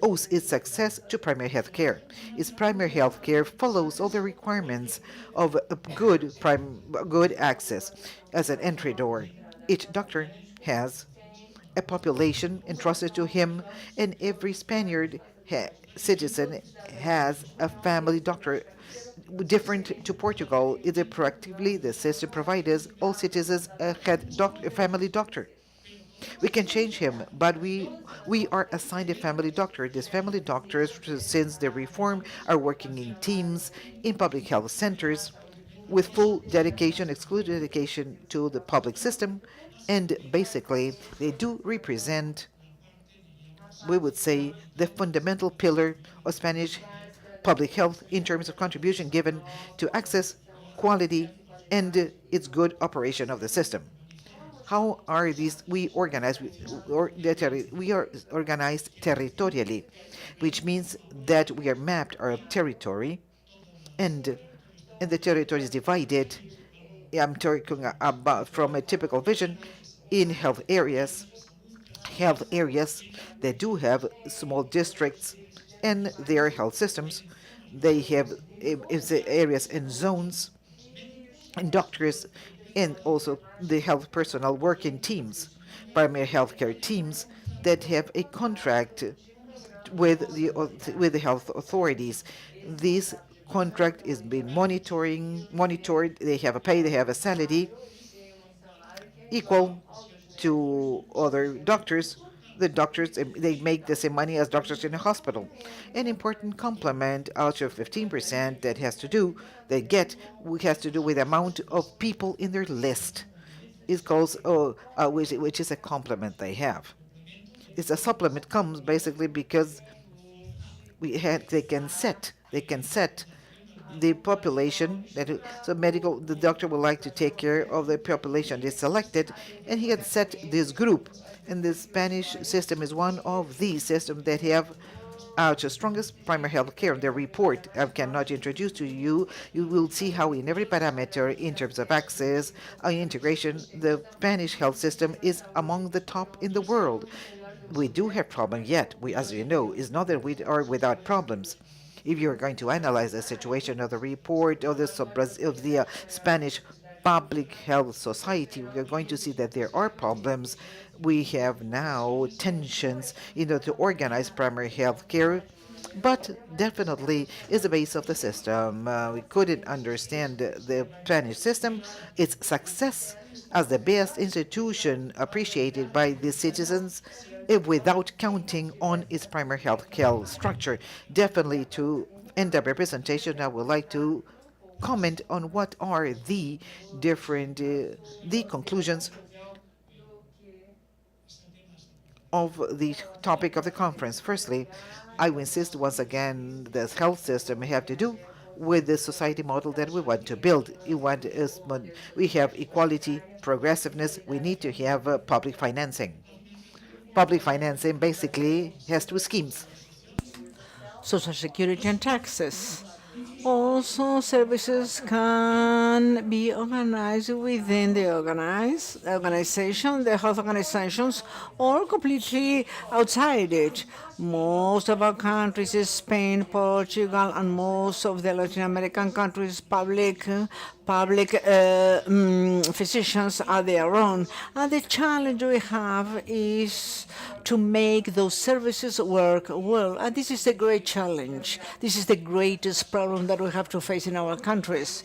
owes its success to primary health care. Its primary health care follows all the requirements of good access as an entry door. Each doctor has a population entrusted to him, and every citizen has a family doctor. Different to Portugal, is it proactively the system provides all citizens a family doctor. We can change him, but we are assigned a family doctor. These family doctors, since the reform, are working in teams, in public health centers, with full dedication, exclusive dedication to the public system, and basically they do represent, we would say, the fundamental pillar of Spanish public health in terms of contribution given to access, quality, and its good operation of the system. How are these we organized? We are organized territorially, which means that we are mapped our territory, and the territory is divided. I'm talking about from a typical vision in health areas that do have small districts and their health systems. They have areas and zones and doctors, and also the health personnel work in teams, primary healthcare teams that have a contract with the health authorities. This contract is being monitored. They have a pay. They have a salary equal to other doctors. The doctors they make the same money as doctors in a hospital. An important complement out of 15% that has to do with the amount of people in their list. It calls which is a complement they have. It's a supplement comes basically because they can set the population so medical the doctor would like to take care of the population they selected, and he had set this group, and the Spanish system is one of these systems that have the strongest primary health care. The report I cannot introduce to you. You will see how in every parameter in terms of access and integration, the Spanish health system is among the top in the world. We do have problems yet. As you know, it's not that we are without problems. If you're going to analyze the situation of the report of the Spanish Public Health Society, we're going to see that there are problems. We have now tensions, to organize primary health care. but definitely is the base of the system. We couldn't understand the Spanish system, its success as the best institution appreciated by the citizens without counting on its primary health care structure. Definitely to end the representation, I would like to comment on what are the different the conclusions of the topic of the conference. Firstly, I will insist once again the health system have to do with the society model that we want to build. We have equality, progressiveness. We need to have public financing. Public financing basically has two schemes. Social security and taxes. Also, services can be organized within the organization, the health organizations, or completely outside it. Most of our countries, Spain, Portugal, and most of the Latin American countries, physicians are their own. And the challenge we have is to make those services work well. And this is the great challenge. This is the greatest problem that we have to face in our countries.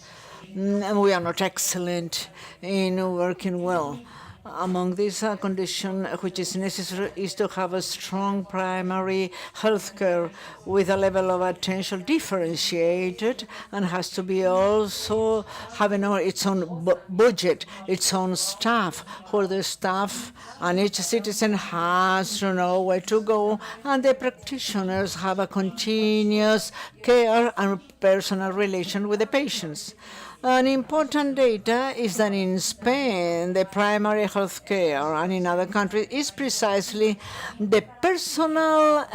And we are not excellent in working well. Among these conditions, which is necessary, is to have a strong primary health care with a level of attention differentiated and has to be also having its own budget, its own staff, where the staff and each citizen has to know where to go, and the practitioners have a continuous care and personal relation with the patients. An important data is that in Spain, the primary health care and in other countries is precisely the personal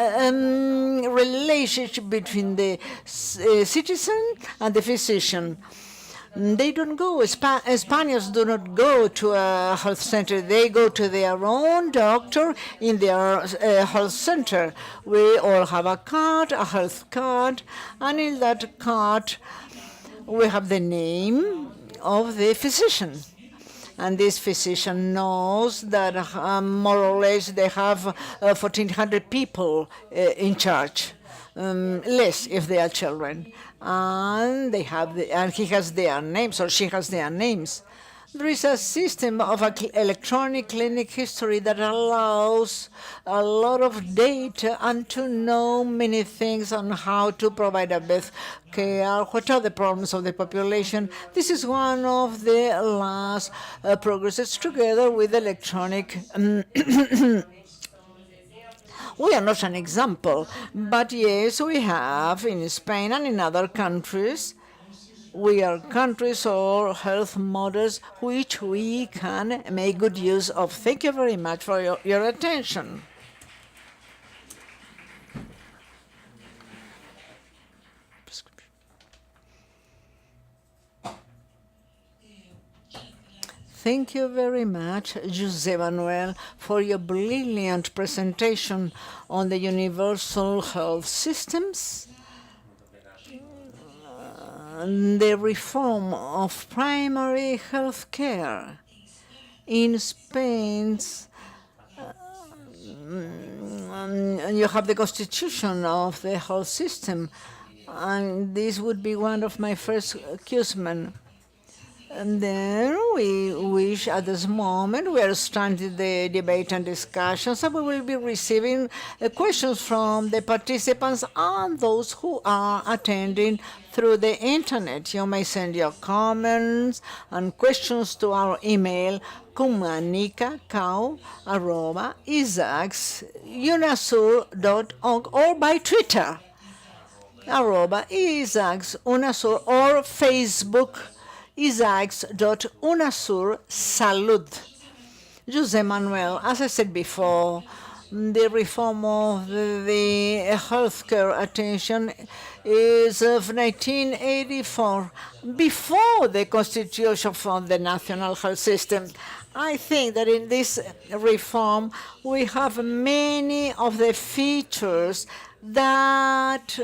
relationship between the citizen and the physician. They don't go, Spaniards do not go to a health center. They go to their own doctor in their health center. We all have a card, a health card, and in that card, we have the name of the physician. And this physician knows that more or less they have 1,400 people in charge, less if they are children. And and he has their names or she has their names. There is a system of electronic clinic history that allows a lot of data and to know many things on how to provide a best care, what are the problems of the population. This is one of the last progresses together with electronic. We are not an example, but yes, we have in Spain and in other countries. We are countries or health models which we can make good use of. Thank you very much for your attention. Thank you very much, José Manuel, for your brilliant presentation on the universal health systems. The reform of primary health care in Spain. You have the constitution of the health system, and this would be one of my first questions. And then we wish at this moment we are starting the debate and discussions, and we will be receiving questions from the participants and those who are attending through the internet. You may send your comments and questions to our email comunica.isags.unasur.org or by Twitter @isags.unasur or Facebook Isags.unasur Salud. José Manuel, as I said before, the reform of the healthcare attention is of 1984, before the constitution for the national health system. I think that in this reform we have many of the features that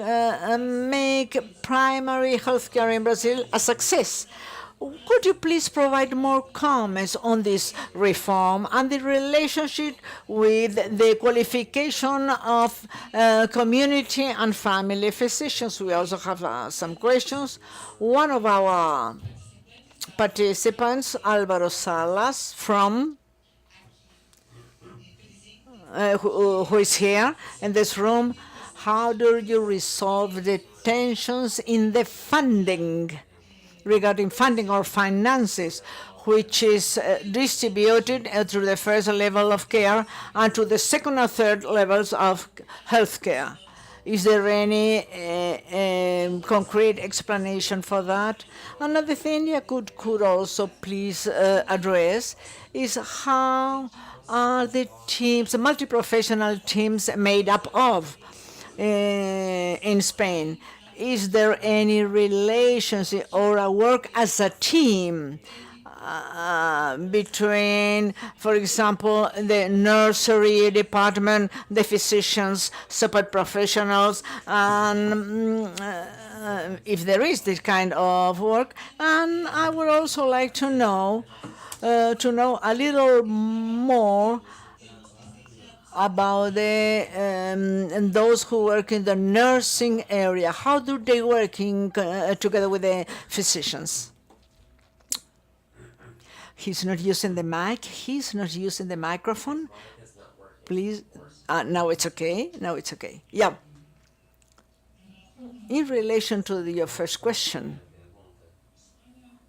make primary healthcare in Brazil a success. Could you please provide more comments on this reform and the relationship with the qualification of community and family physicians? We also have some questions. One of our participants, Alvaro Salas, who is here in this room, how do you resolve the tensions in the funding, regarding funding or finances, which is distributed through the first level of care and to the second or third levels of health care? Is there any concrete explanation for that? Another thing you could also please address is how are the teams, the multi-professional teams made up of in Spain? Is there any relationship or a work as a team between, for example, the nursery department, the physicians, support professionals, and if there is this kind of work? And I would also like to know a little more about and those who work in the nursing area. How do they work together with the physicians? He's not using the mic. He's not using the microphone. Please. Now it's okay. Now it's okay. Yeah. In relation to your first question,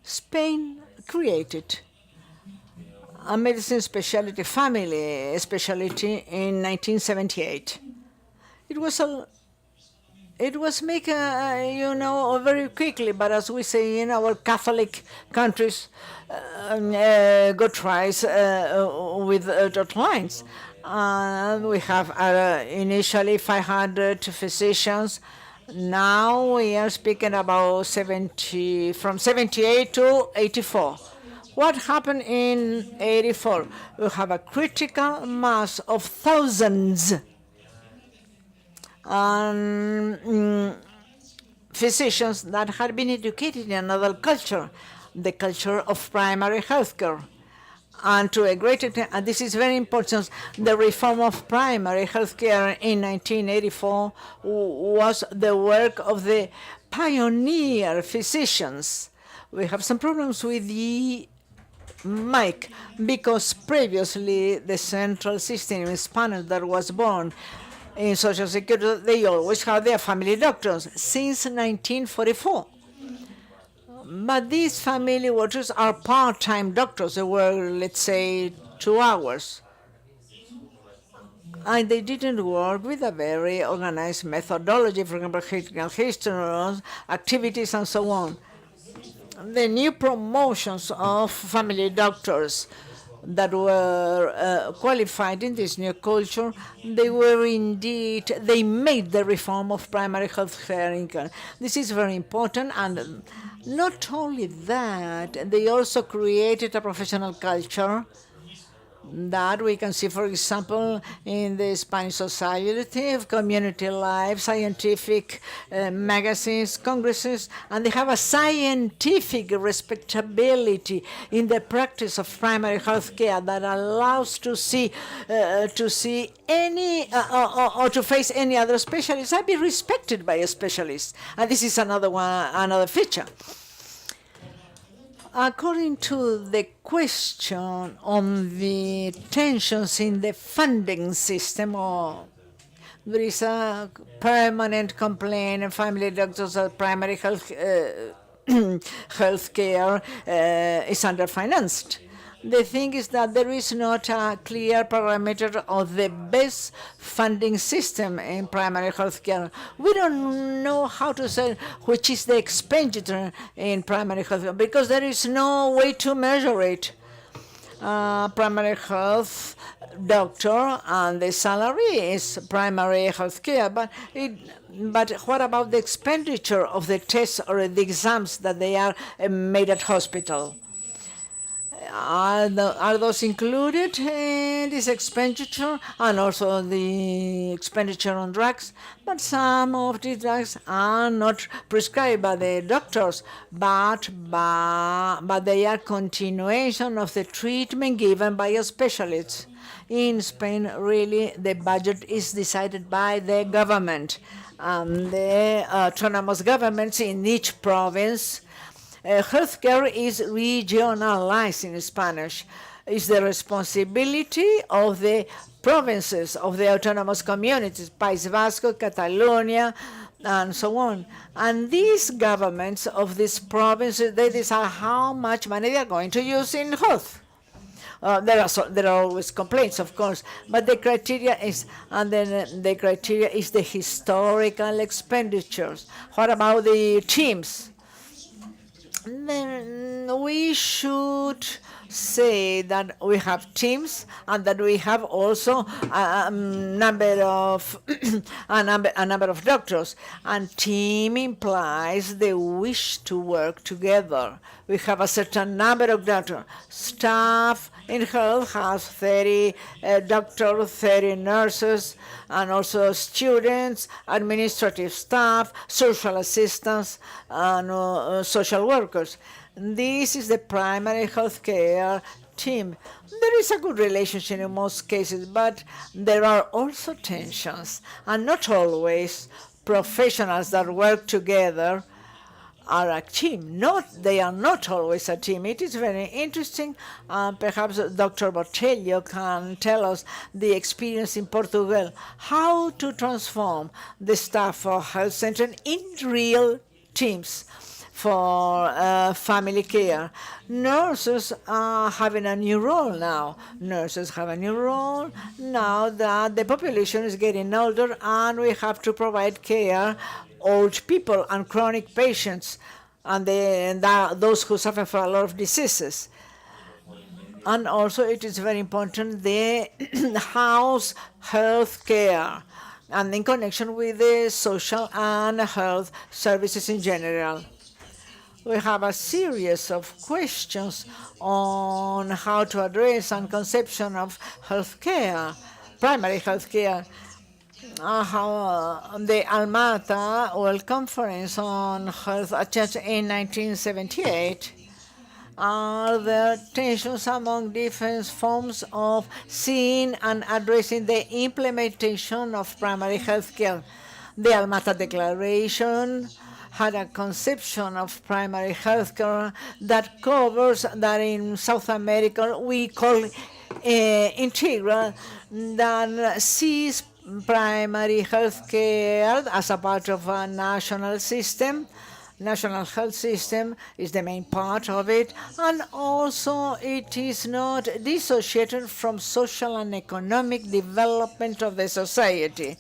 Spain created a medicine specialty, family specialty, in 1978. It was made, very quickly, but as we say in our Catholic countries, God tries with dot lines. We have initially 500 physicians. Now we are speaking about from 78 to 84. What happened in 84? We have a critical mass of thousands physicians that had been educated in another culture, the culture of primary health care. And to a great extent, and this is very important, the reform of primary health care in 1984 was the work of the pioneer physicians. We have some problems with the mic because previously the central system in Spanish that was born in Social Security, they always had their family doctors since 1944. But these family doctors are part-time doctors. They were, let's say, 2 hours. And they didn't work with a very organized methodology, for example, critical history, activities, and so on. The new promotions of family doctors that were qualified in this new culture, they made the reform of primary health care. This is very important, and not only that, they also created a professional culture that we can see, for example, in the Spanish society of community life, scientific magazines, congresses, and they have a scientific respectability in the practice of primary health care that allows to see any or to face any other specialist and be respected by a specialist. And this is another feature. According to the question on the tensions in the funding system, there is a permanent complaint in family doctors that primary health care is underfinanced. The thing is that there is not a clear parameter of the best funding system in primary health care. We don't know how to say which is the expenditure in primary health care because there is no way to measure it. Primary health doctor and the salary is primary health care, but what about the expenditure of the tests or the exams that they are made at hospital? Are those included in this expenditure and also the expenditure on drugs? But some of the drugs are not prescribed by the doctors, but they are continuation of the treatment given by a specialist. In Spain, really, the budget is decided by the government. The autonomous governments in each province. Healthcare is regionalized in Spanish. It's the responsibility of the provinces, of the autonomous communities, País Vasco, Catalonia, and so on. And these governments of these provinces, they decide how much money they are going to use in health. There are always complaints, of course, but the criteria is, and then the criteria is the historical expenditures. What about the teams? Then we should say that we have teams and that we have also a number of a number of doctors. And team implies the wish to work together. We have a certain number of doctors. Staff in health has 30 doctors, 30 nurses, and also students, administrative staff, social assistants, and social workers. This is the primary healthcare team. There is a good relationship in most cases, but there are also tensions, and not always professionals that work together are a team. They are not always a team. It is very interesting. Perhaps Dr. Botelho can tell us the experience in Portugal, how to transform the staff of health center in real teams for family care. Nurses are having a new role now. Nurses have a new role now that the population is getting older and we have to provide care old people and chronic patients and those who suffer from a lot of diseases. And also it is very important the house health care and in connection with the social and health services in general. We have a series of questions on how to address and conception of healthcare, primary healthcare. How the Almata World Conference on Health attended in 1978. Are there tensions among different forms of seeing and addressing the implementation of primary health care? The Almata Declaration had a conception of primary health care that covers that in South America we call integral, that sees primary health care as a part of a national system. National health system is the main part of it, and also it is not dissociated from social and economic development of the society.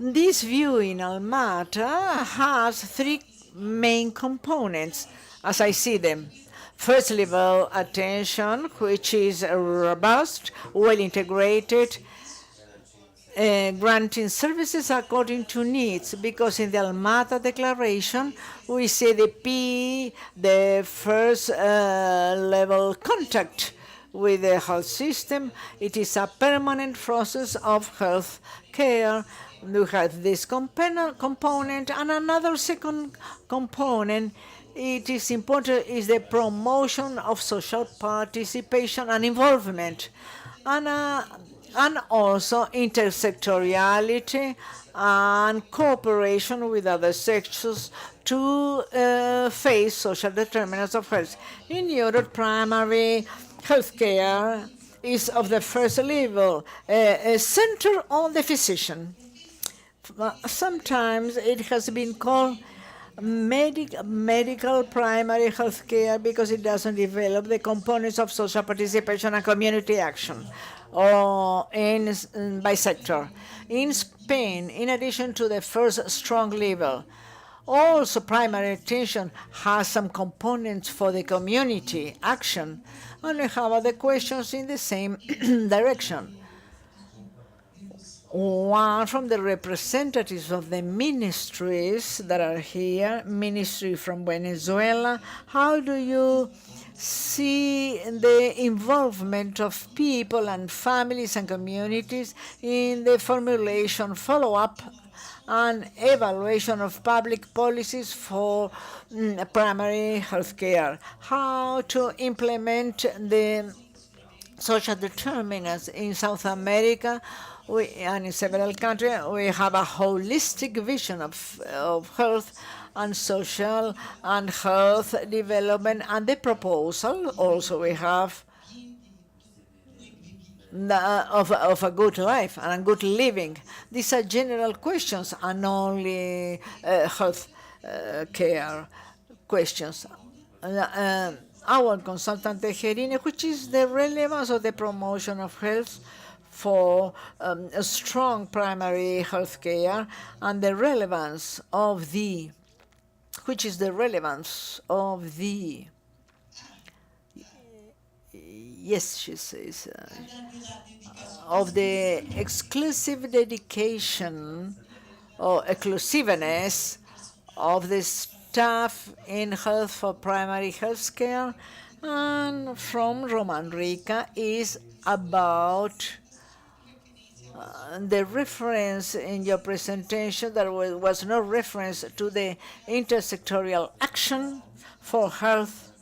This view in Almata has three main components, as I see them. First level attention, which is robust, well integrated, granting services according to needs, because in the Almata Declaration we see the first level contact with the health system. It is a permanent process of health care. We have this component and another second component. It is important is the promotion of social participation and involvement, and also intersectoriality and cooperation with other sectors to face social determinants of health. In Europe, primary health care is of the first level, centered on the physician. Sometimes it has been called medical primary health care because it doesn't develop the components of social participation and community action or by sector. In Spain, in addition to the first strong level, also primary attention has some components for the community action, and we have other questions in the same direction. One from the representatives of the ministries that are here, ministry from Venezuela, how do you see the involvement of people and families and communities in the formulation, follow-up, and evaluation of public policies for primary health care, how to implement the social determinants in South America and in several countries. We have a holistic vision of health and social and health development, and the proposal also we have of a good life and a good living. These are general questions and only health care questions. Our consultant Tejerini, which is the relevance of the promotion of health for a strong primary health care and the relevance of the, which is the relevance of the, yes, she says, of the exclusive dedication or exclusiveness of the staff in health for primary health care, and from Roman Rica is about the reference in your presentation. There was no reference to the intersectorial action for health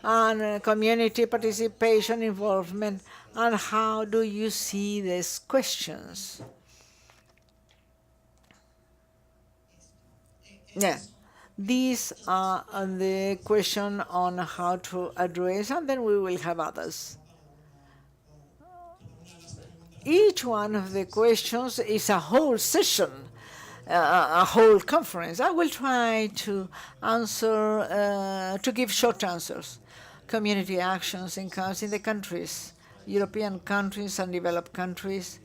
and community participation, involvement, and how do you see these questions? Yeah, these are the question on how to address, and then we will have others. Each one of the questions is a whole session, a whole conference. I will try to answer, to give short answers. Community actions in the countries, European countries and developed countries.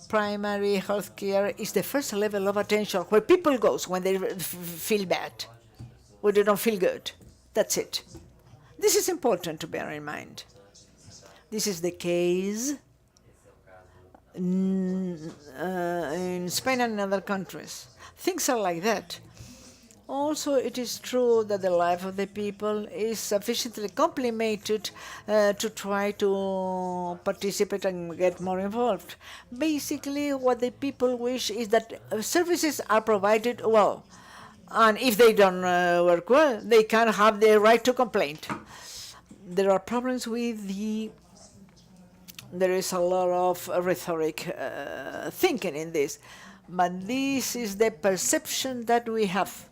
Primary health care is the first level of attention where people go when they feel bad, when they don't feel good. That's it. This is important to bear in mind. This is the case in Spain and in other countries. Things are like that. Also, it is true that the life of the people is sufficiently complicated to try to participate and get more involved. Basically, what the people wish is that services are provided well. And if they don't work well, they can have the right to complain. There are problems with the there is a lot of rhetoric thinking in this, but this is the perception that we have.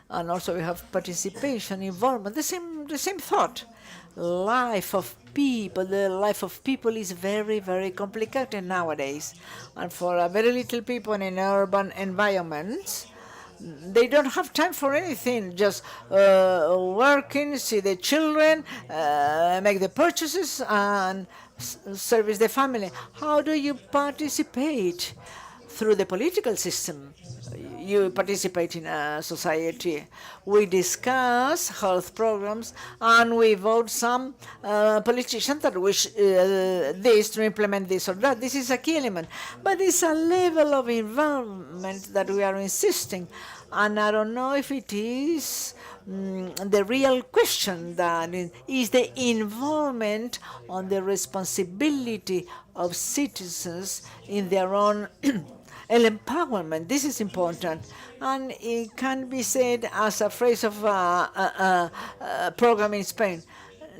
And also we have participation, involvement, the same thought. Life of people, the life of people is very, very complicated nowadays. And for a very little people in urban environments, they don't have time for anything, just working, see the children, make the purchases, and service the family. How do you participate? Through the political system. You participate in a society. We discuss health programs and we vote some politicians that wish this to implement this or that. This is a key element. But it's a level of involvement that we are insisting. And I don't know if it is the real question that is the involvement on the responsibility of citizens in their own empowerment. This is important, and it can be said as a phrase of a program in Spain.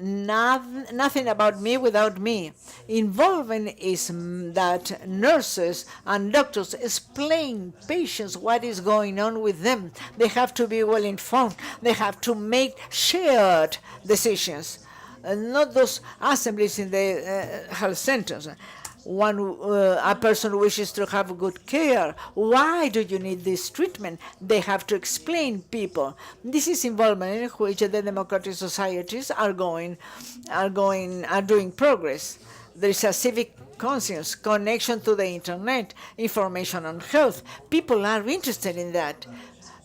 Nothing about me without me. Involvement is that nurses and doctors explain patients what is going on with them. They have to be well informed. They have to make shared decisions, not those assemblies in the health centers. A person wishes to have good care. Why do you need this treatment? They have to explain people. This is involvement in which the democratic societies are doing progress. There is a civic conscience, connection to the internet, information on health. People are interested in that.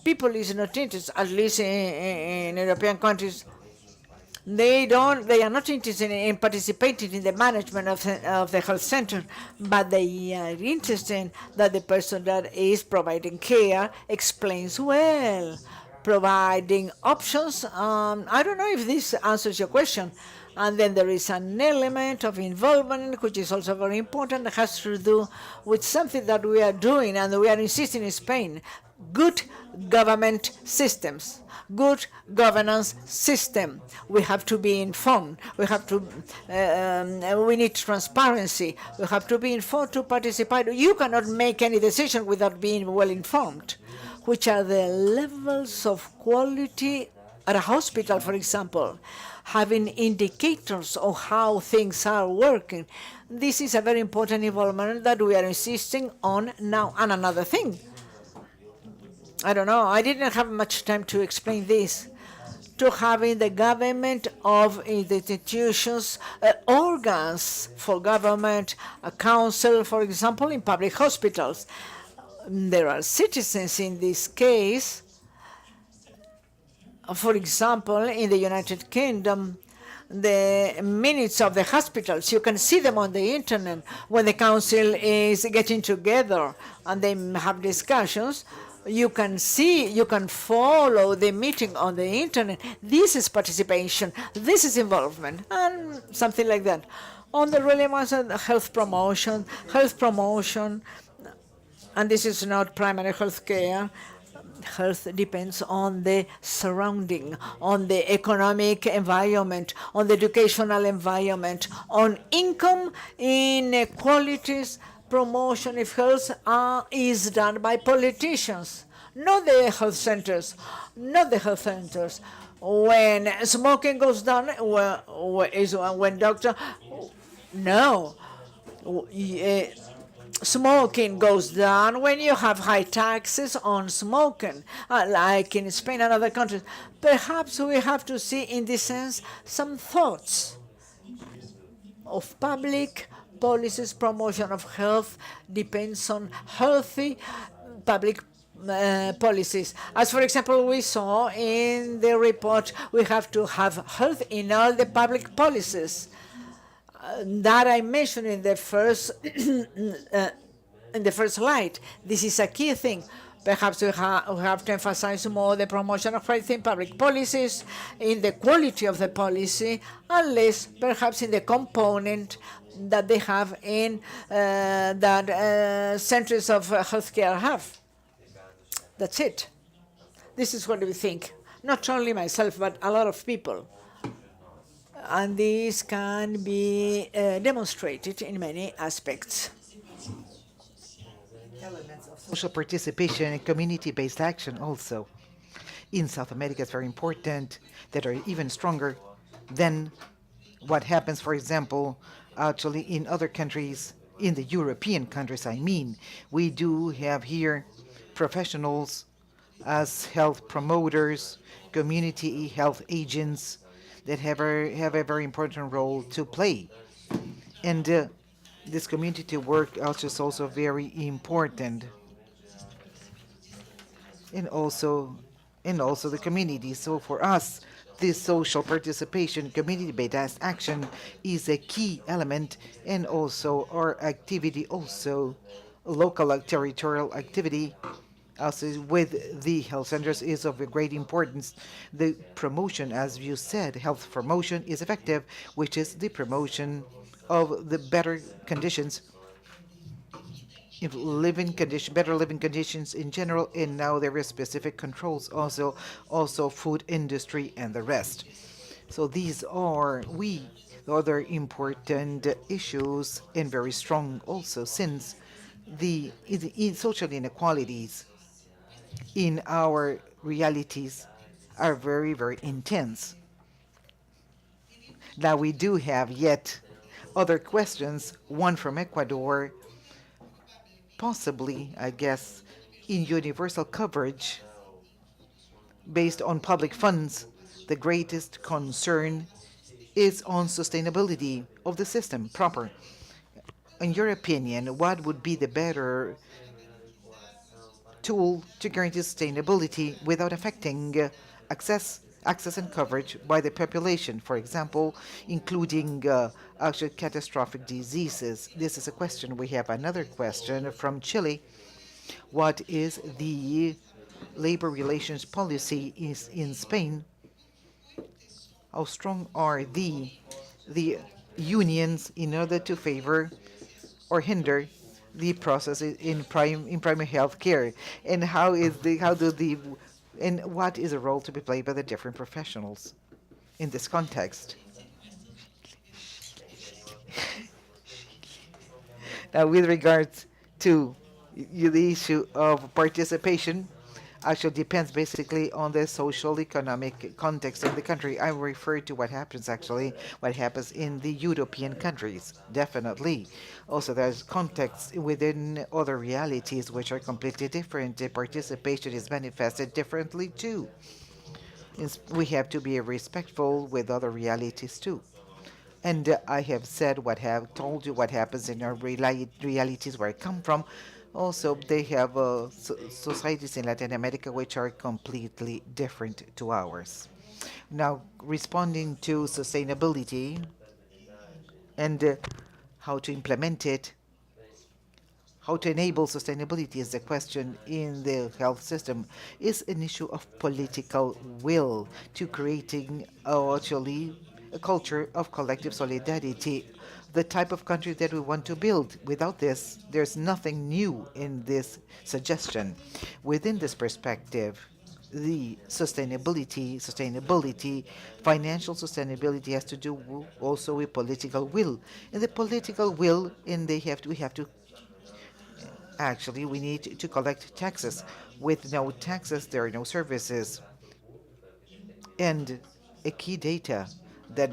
People is not interested, at least in European countries. They are not interested in participating in the management of the health center, but they are interested that the person that is providing care explains well, providing options. I don't know if this answers your question. And then there is an element of involvement, which is also very important, that has to do with something that we are doing and we are insisting in Spain: good government systems, good governance system. We have to be informed. We have to. We need transparency. We have to be informed to participate. You cannot make any decision without being well informed. Which are the levels of quality at a hospital, for example, having indicators of how things are working. This is a very important involvement that we are insisting on now. And another thing, I don't know, I didn't have much time to explain this, to having the government of the institutions, organs for government, a council, for example, in public hospitals. There are citizens in this case. For example, in the United Kingdom, the minutes of the hospitals, you can see them on the internet when the council is getting together and they have discussions. You can see, you can follow the meeting on the internet. This is participation, this is involvement, and something like that. On the relevance of health promotion, and this is not primary health care. Health depends on the surrounding, on the economic environment, on the educational environment, on income inequalities. Promotion of health is done by politicians, not the health centers, not the health centers. When smoking goes down, when doctor, no. Smoking goes down when you have high taxes on smoking, like in Spain and other countries. Perhaps we have to see, in this sense, some thoughts of public policies. Promotion of health depends on healthy public policies. As, for example, we saw in the report, we have to have health in all the public policies. That I mentioned in the first slide. This is a key thing. Perhaps we have to emphasize more the promotion of health in public policies, in the quality of the policy, and less perhaps in the component that they have in that centers of healthcare have. That's it. This is what we think. Not only myself, but a lot of people. And this can be demonstrated in many aspects. Elements of social participation and community-based action also. In South America, it's very important, that are even stronger than what happens, for example, actually in other countries, in the European countries, I mean. We do have here professionals as health promoters, community health agents, that have a very important role to play. And this community work also is also very important. And also the community. So for us, this social participation, community-based action is a key element, and also our activity, also local territorial activity, also with the health centers, is of a great importance. The promotion, as you said, health promotion is effective, which is the promotion of the better conditions, better living conditions in general, and now there are specific controls also food industry and the rest. So these are the other important issues, and very strong also, since the social inequalities in our realities are very, very intense. Now we do have yet other questions, one from Ecuador, possibly, I guess, in universal coverage based on public funds. The greatest concern is on sustainability of the system proper. In your opinion, what would be the better tool to guarantee sustainability without affecting access and coverage by the population, for example, including actually catastrophic diseases? This is a question. We have another question from Chile. What is the labor relations policy is in Spain, how strong are the unions in order to favor or hinder the process in primary health care, and how do the and what is the role to be played by the different professionals in this context. Now, with regards to the issue of participation, actually depends basically on the social economic context of the country. I refer to what happens actually, what happens in the European countries, definitely. Also, there's contexts within other realities which are completely different. The participation is manifested differently too. We have to be respectful with other realities too. And I have said what have told you what happens in our realities where I come from. Also, they have societies in Latin America which are completely different to ours. Now, responding to sustainability and how to implement it, how to enable sustainability is the question in the health system, is an issue of political will to creating actually a culture of collective solidarity, the type of country that we want to build. Without this, there's nothing new in this suggestion. Within this perspective, the sustainability, financial sustainability has to do also with political will. And the political will, and we have to actually, we need to collect taxes. With no taxes, there are no services. And a key data that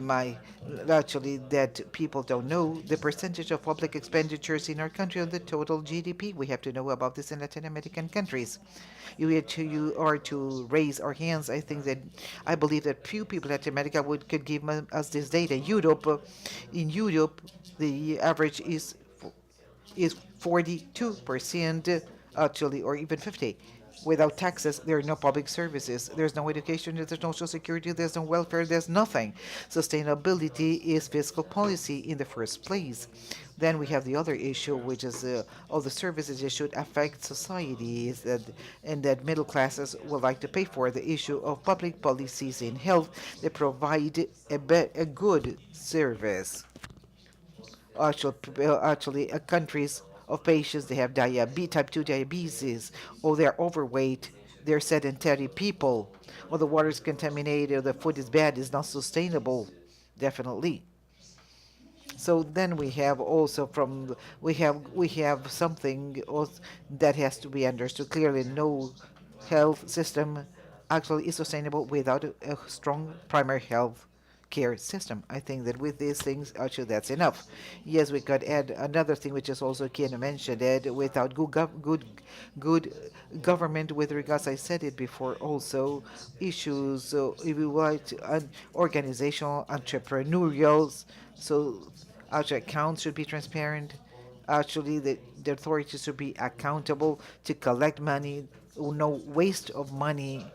that people don't know, the percentage of public expenditures in our country on the total GDP. We have to know about this in Latin American countries. You are to raise our hands. I believe that few people in Latin America could give us this data. In Europe, the average is 42% actually, or even 50. Without taxes, there are no public services. There's no education, there's no social security, there's no welfare, there's nothing. Sustainability is fiscal policy in the first place. Then we have the other issue, which is all the services that should affect societies and that middle classes would like to pay for. The issue of public policies in health that provide a good service. Countries of patients they have type 2 diabetes, or they're overweight, they're sedentary people, or the water is contaminated, or the food is bad, is not sustainable, definitely. So then we have also we have something that has to be understood clearly. No health system actually is sustainable without a strong primary health care system. I think that with these things, actually, that's enough. Yes, we could add another thing, which is also key to mention, that without good government, with regards, I said it before, also issues, so if you want organizational, entrepreneurial, so actually accounts should be transparent. Actually, the authorities should be accountable to collect money. No waste of money.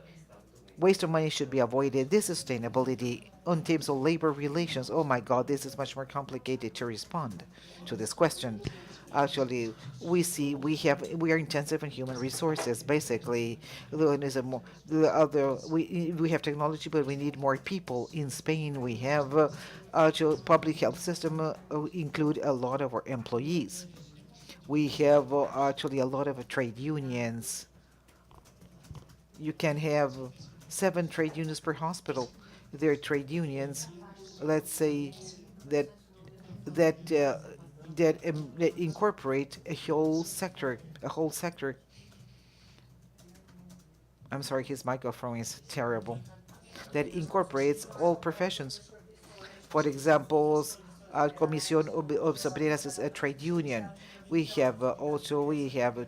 Waste of money should be avoided. This is sustainability on terms of labor relations. Oh my God, this is much more complicated to respond to this question. Actually, we are intensive in human resources. Basically, we have technology, but we need more people. In Spain, we have actual public health system include a lot of our employees. We have actually a lot of trade unions. You can have 7 trade unions per hospital. There are trade unions, let's say, that that that incorporate a whole sector, a whole sector. I'm sorry, his microphone is terrible. That incorporates all professions. For example, Comisión Obreras is a trade union. We have also we have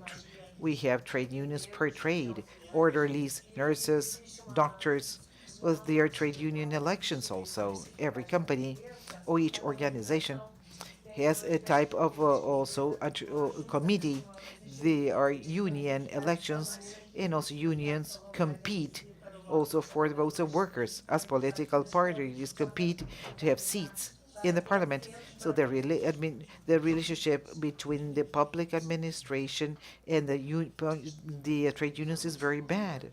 trade unions per trade, orderlies, nurses, doctors. Well, there are trade union elections also. Every company or each organization has a type of also a committee. There are union elections, and also unions compete also for the votes of workers as political parties compete to have seats in the parliament. So the relationship between the public administration and the trade unions is very bad.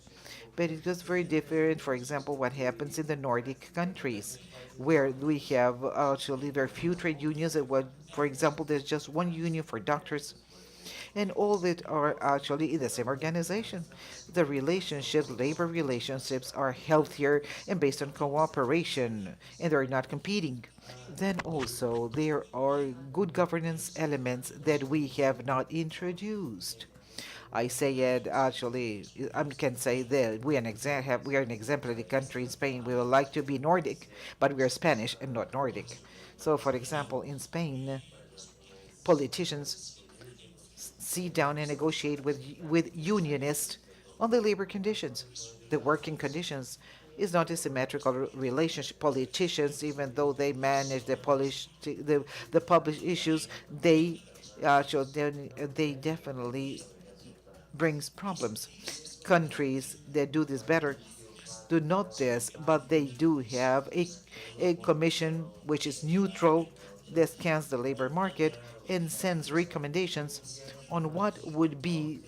But it goes very different, for example, what happens in the Nordic countries, where we have actually very few trade unions. And what, for example, there's just one union for doctors, and all that are actually in the same organization. The relationships, labor relationships, are healthier and based on cooperation, and they're not competing. Then also there are good governance elements that we have not introduced. I say it actually. I can say that we are an exemplary country in Spain. We would like to be Nordic, but we are Spanish and not Nordic. So, for example, in Spain, politicians sit down and negotiate with unionists on the labor conditions, the working conditions. Is not a symmetrical relationship. Politicians, even though they manage the published issues, they definitely brings problems. Countries that do this better do not this, but they do have a commission which is neutral, that scans the labor market and sends recommendations on what would be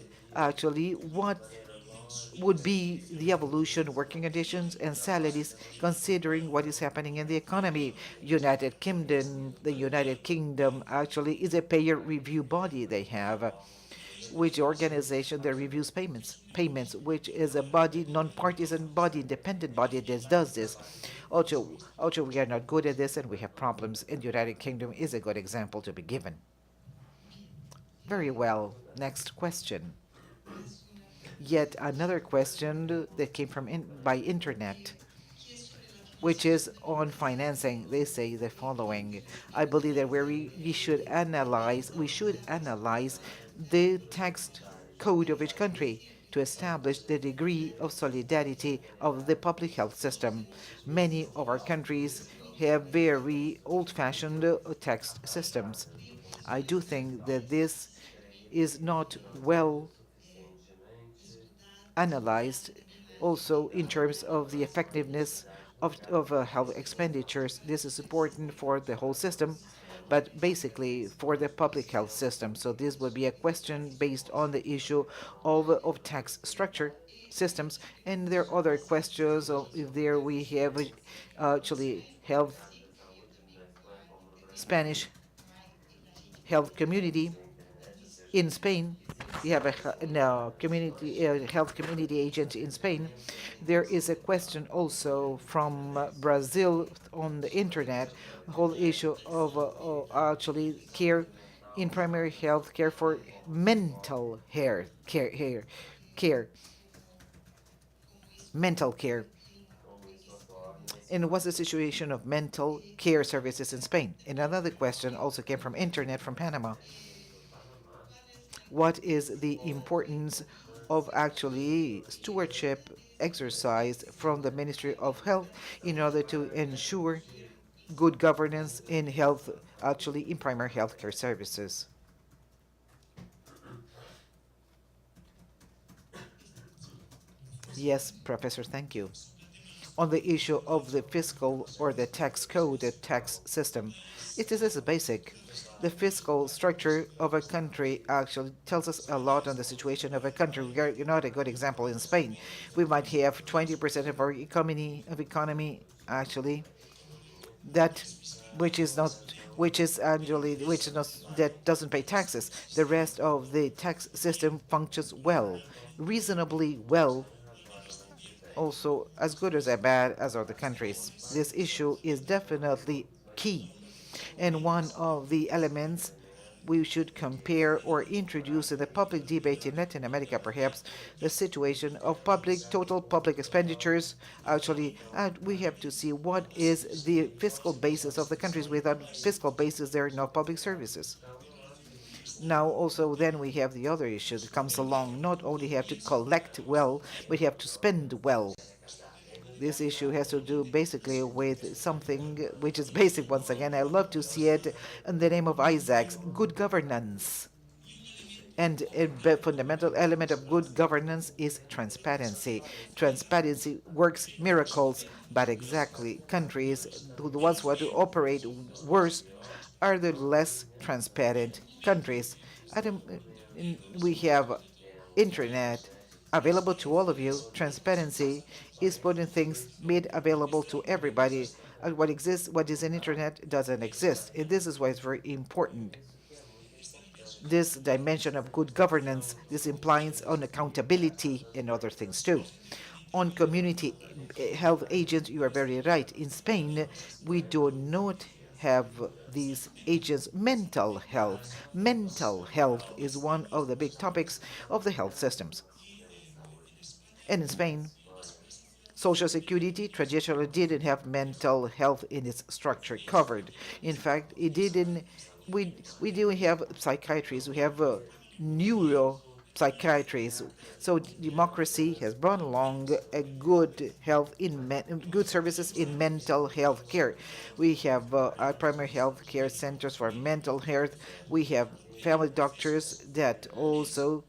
the evolution, working conditions, and salaries, considering what is happening in the economy. The United Kingdom actually is a payer review body they have, which organization that reviews payments, which is a body, non-partisan body, independent body that does this. Also, we are not good at this, and we have problems. And the United Kingdom is a good example to be given. Very well. Next question. Yet another question that came by internet, which is on financing. They say the following: I believe that we should analyze the tax code of each country to establish the degree of solidarity of the public health system. Many of our countries have very old-fashioned tax systems. I do think that this is not well analyzed also in terms of the effectiveness of health expenditures. This is important for the whole system, but basically for the public health system. So this would be a question based on the issue of tax structure systems. And there are other questions of if there we have actually Spanish health community in Spain. We have a community health community agent in Spain. There is a question also from Brazil on the internet, the whole issue of actually care in primary health care for mental care, mental care. And what's the situation of mental care services in Spain? And another question also came from internet from Panama. What is the importance of actually stewardship exercised from the Ministry of Health in order to ensure good governance in health, actually in primary healthcare services? Yes, Professor, thank you. On the issue of the fiscal or the tax code, the tax system, it is as basic. The fiscal structure of a country actually tells us a lot on the situation of a country. We are not a good example in Spain. We might have 20% of our economy actually that which is not that doesn't pay taxes. The rest of the tax system functions well, reasonably well, also as good as bad as other countries. This issue is definitely key, and one of the elements we should compare or introduce in the public debate in Latin America, perhaps, the situation of total public expenditures. Actually, we have to see what is the fiscal basis of the countries. Without fiscal basis, there are no public services. Now, also, then we have the other issue that comes along. Not only have to collect well, but you have to spend well. This issue has to do basically with something which is basic once again. I love to see it in the name of Isags, good governance. And a fundamental element of good governance is transparency. Transparency works miracles, but exactly countries, the ones who want to operate worse, are the less transparent countries. We have internet available to all of you. Transparency is putting things made available to everybody. And what exists, what is in internet, doesn't exist. And this is why it's very important. This dimension of good governance, this implies on accountability and other things too. On community health agents, you are very right. In Spain, we do not have these agents. Mental health is one of the big topics of the health systems. And in Spain, Social Security traditionally didn't have mental health in its structure covered. In fact, it didn't. We do have psychiatrists. We have neuro psychiatrists. So democracy has brought along a good health in good services in mental health care. We have our primary health care centers for mental health. We have family doctors that also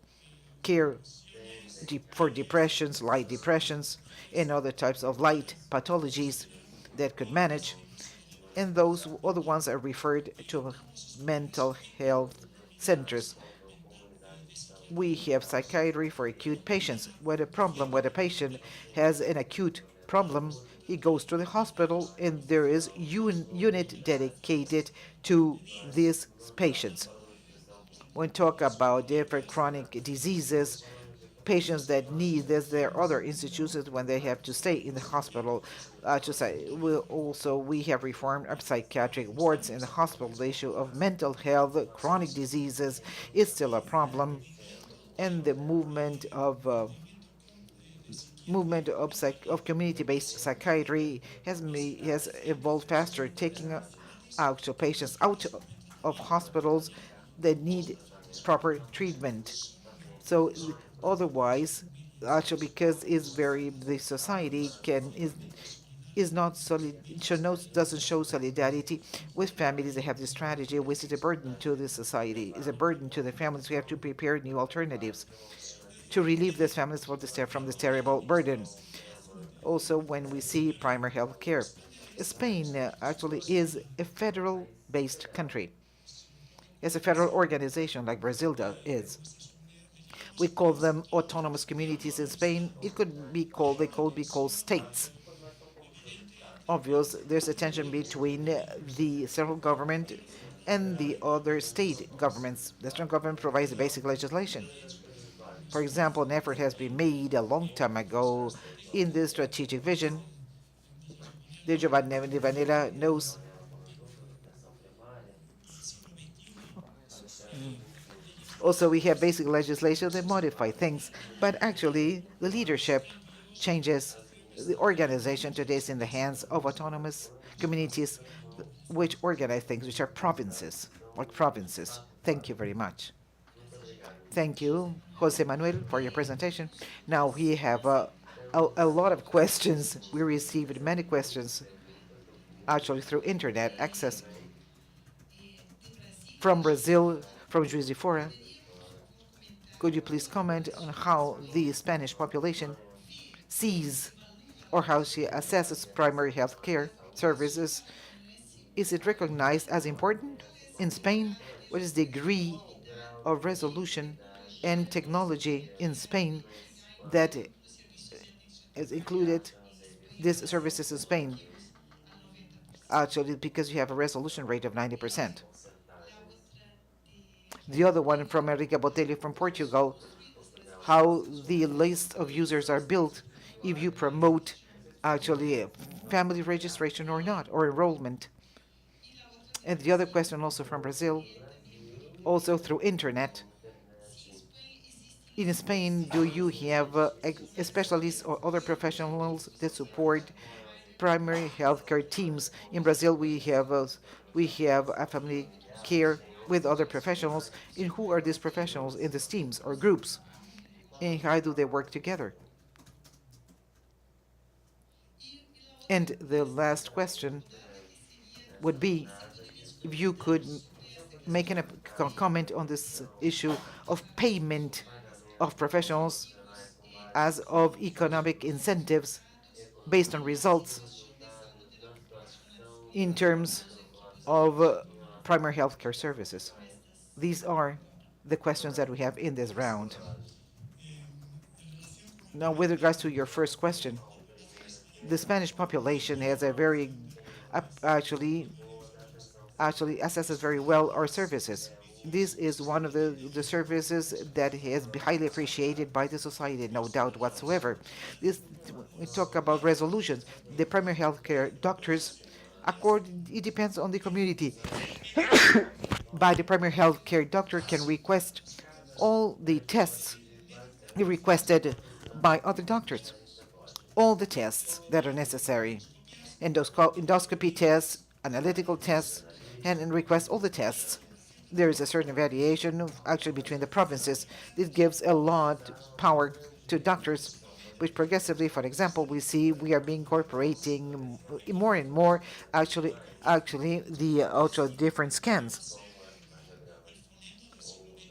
care for depressions, light depressions, and other types of light pathologies that could manage. And those other ones are referred to mental health centers. We have psychiatry for acute patients. When a patient has an acute problem, he goes to the hospital and there is unit dedicated to these patients. When talk about different chronic diseases, patients that need this, there are other institutions when they have to stay in the hospital. To say, we have reformed our psychiatric wards in the hospital. The issue of mental health, chronic diseases is still a problem, and the movement of community-based psychiatry has evolved faster, taking out to patients out of hospitals that need proper treatment. So otherwise, actually, because the society is not solid, doesn't show solidarity with families that have this strategy, which is a burden to the society, is a burden to the families. We have to prepare new alternatives to relieve these families from this terrible burden. Also, when we see primary health care, Spain actually is a federal-based country. It's a federal organization like Brazil is. We call them autonomous communities in Spain. They could be called states. Obvious, there's a tension between the central government and the other state governments. The central government provides the basic legislation. For example, an effort has been made a long time ago in this strategic vision. The Giovanni Vanilla knows. Also, we have basic legislation that modify things, but actually, the leadership changes. The organization today is in the hands of autonomous communities which organize things, which are provinces, like provinces. Thank you very much. Thank you, Jose Manuel, for your presentation. Now we have a lot of questions. We received many questions actually through internet access from Brazil, from Juiz de Fora. Could you please comment on how the Spanish population sees or how she assesses primary health care services? Is it recognized as important? In Spain, what is the degree of resolution and technology in Spain that has included these services in Spain? Actually, because you have a resolution rate of 90%. The other one from Enrique Botelho from Portugal, how the list of users are built if you promote actually family registration or not, or enrollment. And the other question also from Brazil, also through internet. In Spain, do you have specialists or other professionals that support primary healthcare teams? In Brazil, we have a family care with other professionals. And who are these professionals in these teams or groups? And how do they work together? And the last question would be if you could making a comment on this issue of payment of professionals as of economic incentives based on results in terms of primary healthcare services. These are the questions that we have in this round. Now, with regards to your first question, the Spanish population has a very actually assesses very well our services. This is one of the services that has been highly appreciated by the society, no doubt whatsoever. This we talk about resolutions. The primary healthcare doctors, it depends on the community. But the primary healthcare doctor can request all the tests requested by other doctors, all the tests that are necessary, endoscopy tests, analytical tests, and request all the tests. There is a certain variation actually between the provinces. This gives a lot power to doctors, which progressively, for example, we see we are being incorporating more and more actually the ultra different scans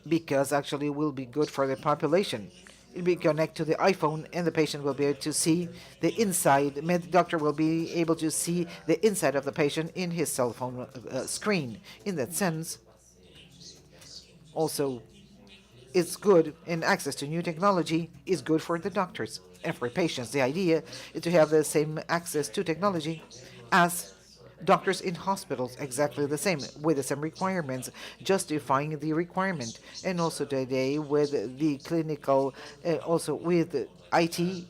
because actually it will be good for the population. It'll be connected to the iPhone, and the patient will be able to see the inside. The doctor will be able to see the inside of the patient in his cell phone screen. In that sense, also, it's good, and access to new technology is good for the doctors and for patients. The idea is to have the same access to technology as doctors in hospitals, exactly the same, with the same requirements, justifying the requirement. And also today with the clinical, also with IT,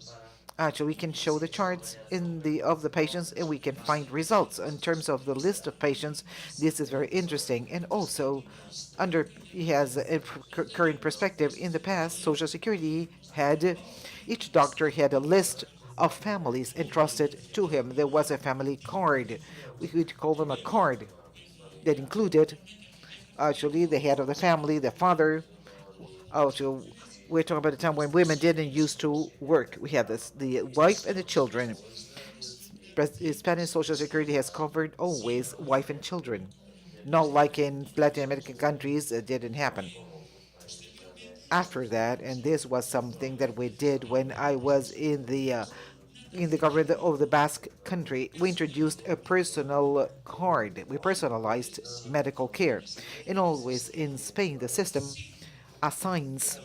actually we can show the charts in the of the patients and we can find results in terms of the list of patients. This is very interesting. And also under he has a current perspective. In the past, social security had each doctor had a list of families entrusted to him. There was a family card. We could call them a card that included actually the head of the family, the father. Also, we're talking about a time when women didn't used to work. We had this, the wife and the children. Spanish Social Security has covered always wife and children. Not like in Latin American countries, it didn't happen. After that, and this was something that we did when I was in the government of the Basque country, we introduced a personal card. We personalized medical care. And always in Spain, the system assigns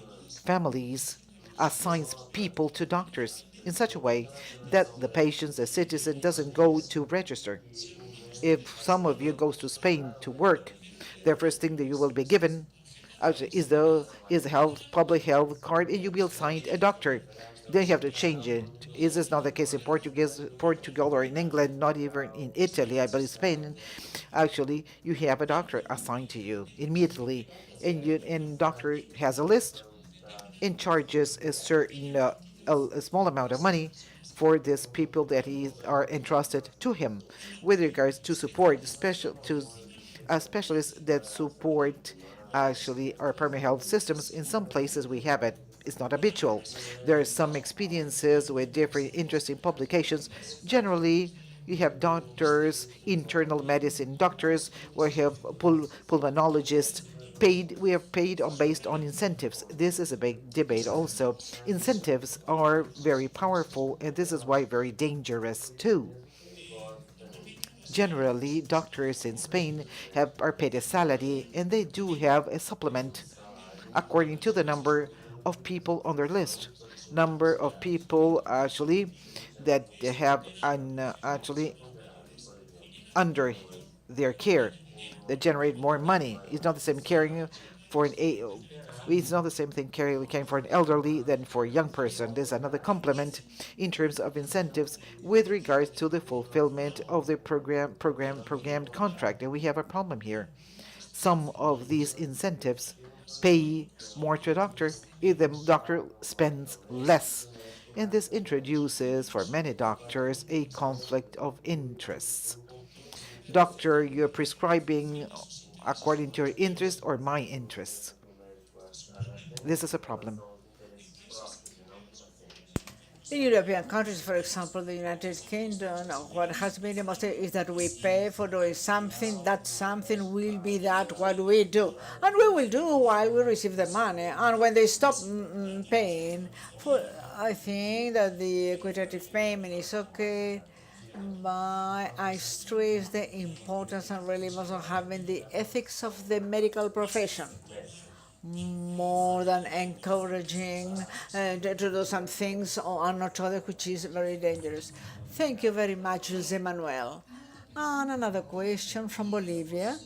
families, assigns people to doctors in such a way that the patients, the citizen, doesn't go to register. If some of you goes to Spain to work, the first thing that you will be given is a health public health card, and you will find a doctor. Then you have to change it. Is this not the case in Portugal or in England? Not even in Italy, I believe Spain. Actually, you have a doctor assigned to you immediately, and doctor has a list and charges a certain a small amount of money for these people that he are entrusted to him with regards to support special to specialists that support actually our primary health systems. In some places we have it. It's not habitual. There are some experiences with different interesting publications. Generally, you have doctors, internal medicine doctors, we have pulmonologists. We have paid on based on incentives. This is a big debate also. Incentives are very powerful, and this is why very dangerous too. Generally, doctors in Spain are paid a salary, and they do have a supplement according to the number of people on their list. Number of people actually that they have actually under their care that generate more money. It's not the same caring for it's not the same thing caring for an elderly than for a young person. There's another complement in terms of incentives with regards to the fulfillment of the programmed contract, and we have a problem here. Some of these incentives pay more to a doctor if the doctor spends less. And this introduces, for many doctors, a conflict of interests. Doctor, you're prescribing according to your interest or my interests. This is a problem. In European countries, for example, the United Kingdom, what has been demonstrated is that we pay for doing something, that something will be that what we do. And we will do while we receive the money. And when they stop paying, for, I think that the equitative payment is okay, but I stress the importance and relevance of having the ethics of the medical profession more than encouraging to do some things or not other, which is very dangerous. Thank you very much, Jose Manuel. And another question from Bolivia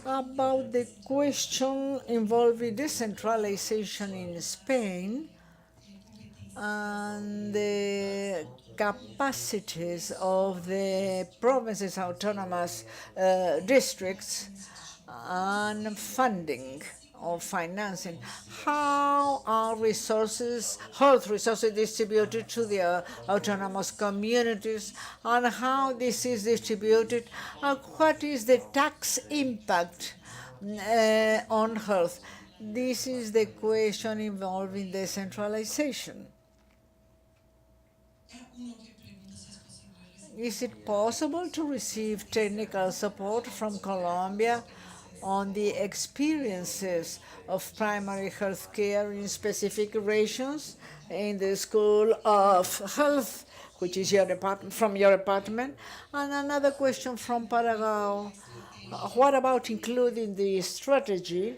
about the question involving decentralization in Spain and the capacities of the provinces, autonomous districts, and funding or financing. How are resources, health resources distributed to the autonomous communities, and how this is distributed, and what is the tax impact on health? This is the question involving decentralization. Is it possible to receive technical support from Colombia on the experiences of primary health care in specific regions in the School of Health, which is your department, from your department? And another question from Paraguay. What about including the strategy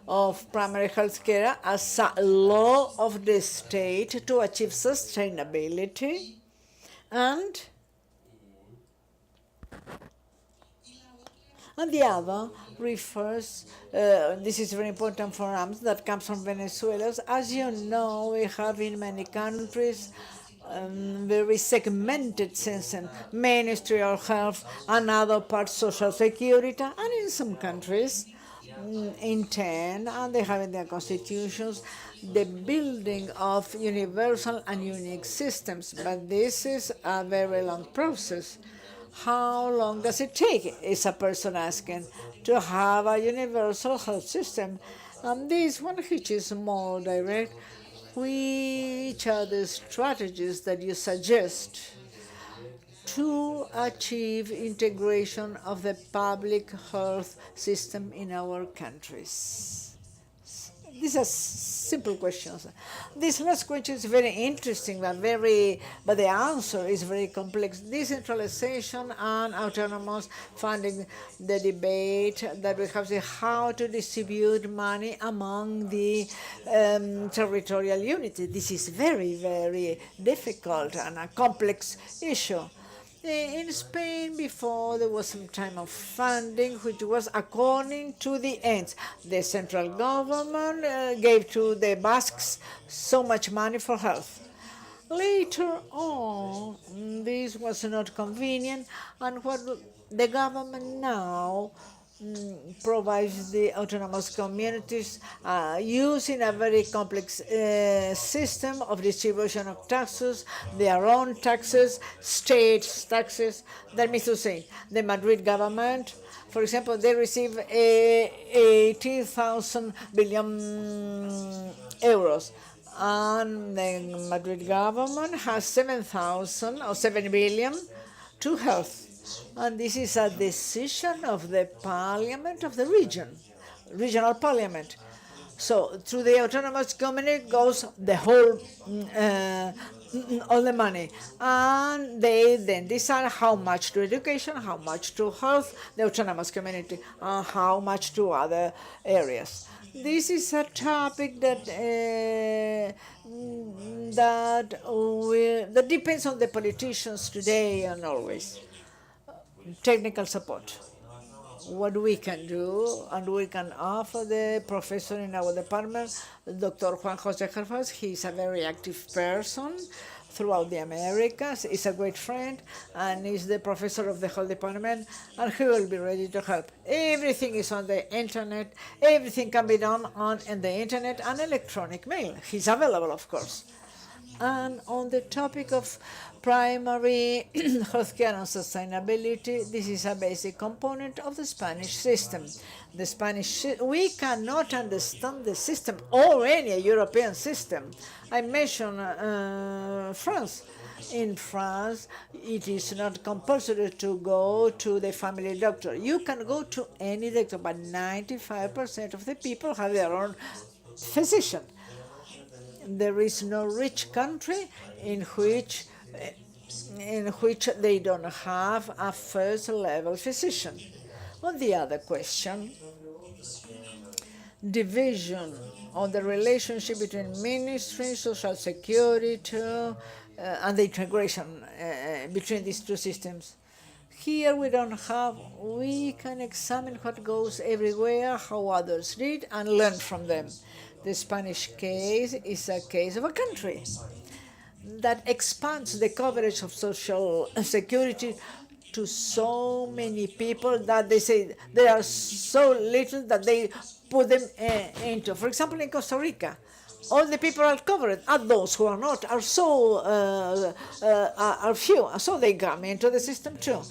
of primary health care as a law of the state to achieve sustainability? And the other refers, this is very important for us, that comes from Venezuela. As you know, we have in many countries very segmented system, Ministry of Health and other parts Social Security, and in some countries intend, and they have in their constitutions, the building of universal and unique systems. But this is a very long process. How long does it take, is a person asking, to have a universal health system? And this one, which is more direct, which are the strategies that you suggest to achieve integration of the public health system in our countries? These are simple questions. This last question is very interesting, but the answer is very complex. Decentralization and autonomous funding, the debate that we have, how to distribute money among the territorial units. This is very, very difficult and a complex issue. In Spain, before, there was some time of funding, which was according to the ends. The central government gave to the Basques so much money for health. Later on, this was not convenient, and what the government now provides the autonomous communities using a very complex system of distribution of taxes, their own taxes, state taxes. That means to say, the Madrid government, for example, they receive 80,000 billion euros. And the Madrid government has 7,000 or 7 billion to health. And this is a decision of the parliament of the region, regional parliament. So through the autonomous community goes the whole, all the money. And they then decide how much to education, how much to health, the autonomous community, and how much to other areas. This is a topic that that depends on the politicians today and always. Technical support. What we can do, and we can offer the professor in our department, Dr. Juan José Gervas. He's a very active person throughout the Americas. He's a great friend, and he's the professor of the whole department, and he will be ready to help. Everything is on the internet. Everything can be done on the internet and electronic mail. He's available, of course. And on the topic of primary healthcare and sustainability, this is a basic component of the Spanish system. We cannot understand the system or any European system. I mentioned France. In France, it is not compulsory to go to the family doctor. You can go to any doctor, but 95% of the people have their own physician. There is no rich country in which they don't have a first level physician. On the other question, division on the relationship between ministry, social security, and the integration between these two systems. Here we can examine what goes everywhere, how others did, and learn from them. The Spanish case is a case of a country that expands the coverage of social security to so many people that they say they are so little that they put them into. For example, in Costa Rica, all the people are covered, and those who are not are are few, so they come into the system too.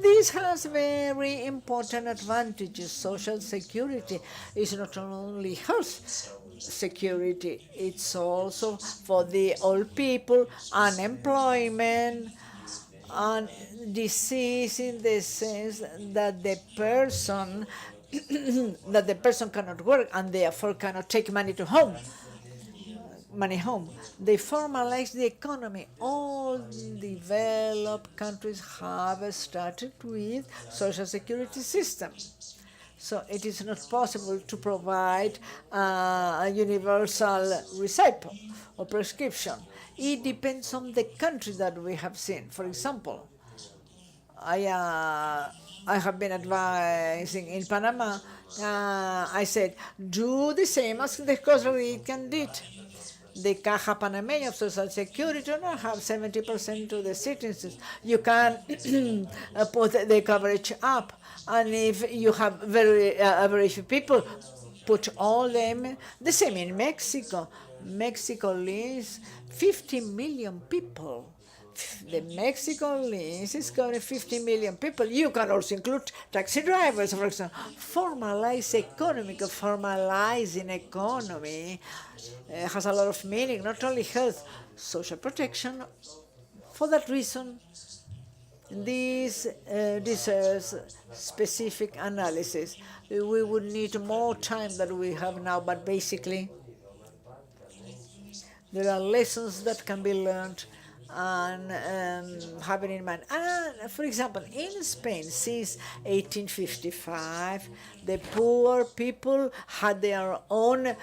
This has very important advantages. Social security is not only health security, it's also for the old people, unemployment, and disease in the sense that the person cannot work and therefore cannot take money home. They formalize the economy. All developed countries have started with social security system. So it is not possible to provide a universal receipt or prescription. It depends on the country that we have seen. For example, I have been advising in Panama. I said, do the same as the Costa Rican did. The Caja Panameña of Social Security do not have 70% to the citizens. You can put the coverage up, and if you have very few people, put all them. The same in Mexico. Mexico lives 50 million people. The Mexico list is covering 50 million people. You can also include taxi drivers, for example. Formalizing economy has a lot of meaning, not only health, social protection. For that reason, this deserves specific analysis. We would need more time than we have now, but basically, there are lessons that can be learned and have it in mind. For example, in Spain, since 1855, the poor people had their own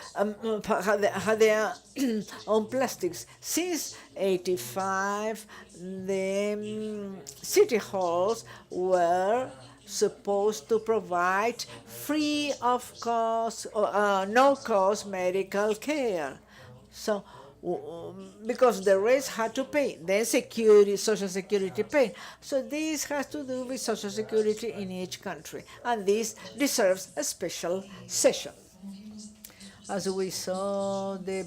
own plastics. Since 85, the city halls were supposed to provide free of cost, no cost medical care. So because the rest had to pay, then social security paid. So this has to do with social security in each country, and this deserves a special session. As we saw, the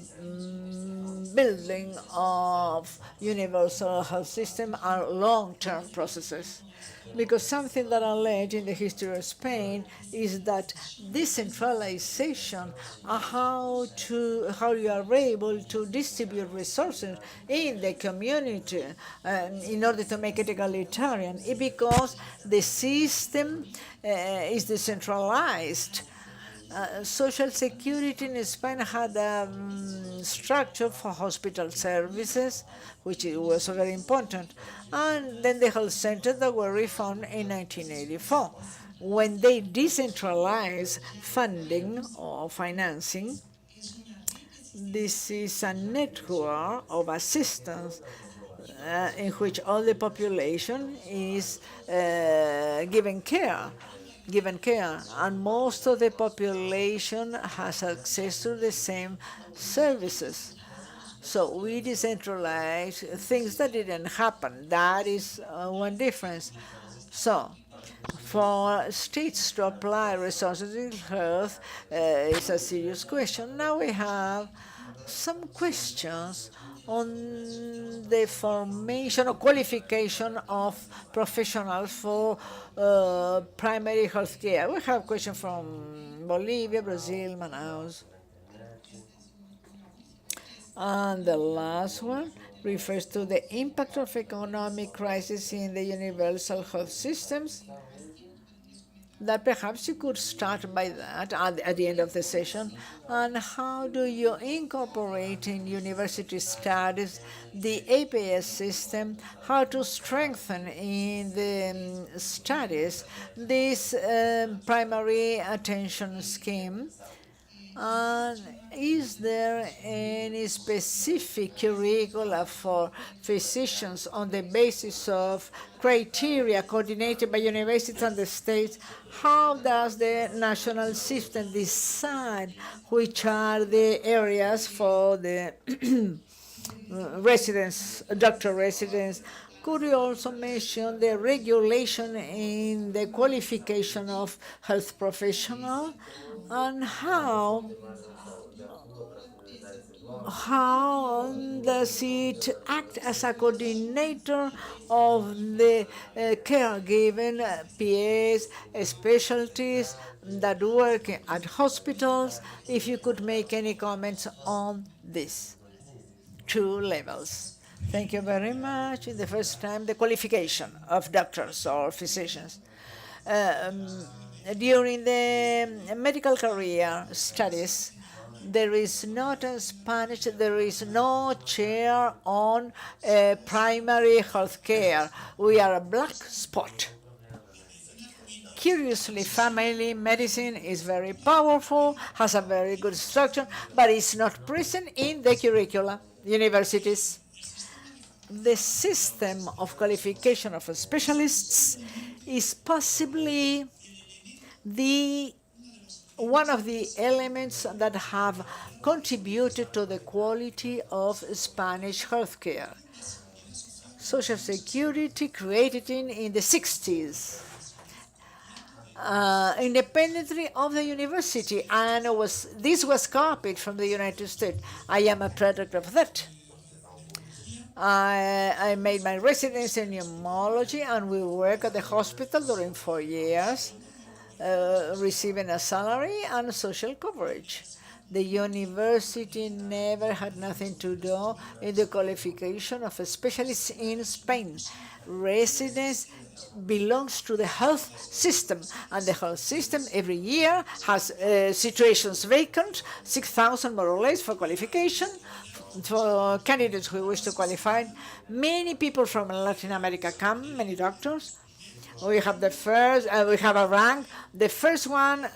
building of universal health system are long-term processes. Because something that I learned in the history of Spain is that decentralization, how you are able to distribute resources in the community in order to make it egalitarian, is because the system is decentralized. Social security in Spain had a structure for hospital services, which was very important, and then the health centers that were reformed in 1984. When they decentralized funding or financing, this is a network of assistance in which all the population is given care, and most of the population has access to the same services. So we decentralize things that didn't happen. That is one difference. So for states to apply resources in health is a serious question. Now we have some questions on the formation or qualification of professionals for primary health care. We have a question from Bolivia, Brazil, Manaus. And the last one refers to the impact of economic crisis in the universal health systems. That perhaps you could start by that at the end of the session. And how do you incorporate in university studies the APS system, how to strengthen in the studies this primary attention scheme? And is there any specific curricula for physicians on the basis of criteria coordinated by universities and the states? How does the national system decide which are the areas for the residents, doctor residents? Could you also mention the regulation in the qualification of health professional, and how does it act as a coordinator of the caregiving PAs, specialties that work at hospitals? If you could make any comments on this two levels. Thank you very much. The first time, the qualification of doctors or physicians. During the medical career studies, there is not a Spanish, there is no chair on primary health care. We are a black spot. Curiously, family medicine is very powerful, has a very good structure, but it's not present in the curricula, universities. The system of qualification of specialists is possibly one of the elements that have contributed to the quality of Spanish healthcare. Social Security created in the 60s. Independently of the university, and this was copied from the United States. I am a product of that. I made my residency in pneumology, and we work at the hospital during 4 years, receiving a salary and social coverage. The university never had nothing to do in the qualification of specialists in Spain. Residence belongs to the health system, and the health system every year has situations vacant, 6,000 more or less for qualification, for candidates who wish to qualify. Many people from Latin America come, many doctors. We have we have a rank. The first one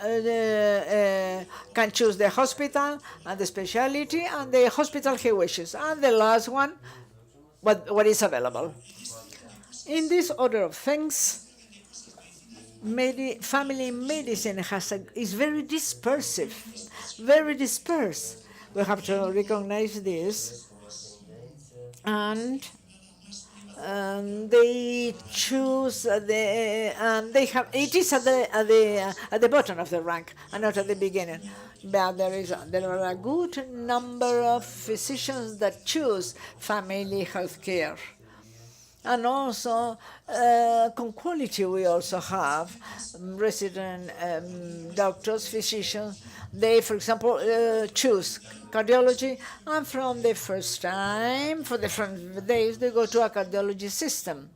can choose the hospital and the specialty and the hospital he wishes. And the last one, what is available. In this order of things, family medicine is very dispersive, very dispersed. We have to recognize this. And they choose they have it is at the bottom of the rank and not at the beginning. But there are a good number of physicians that choose family health care. And also, quality, we also have resident doctors, physicians. They, for example, choose cardiology, and from the first time, for the first days, they go to a cardiology system.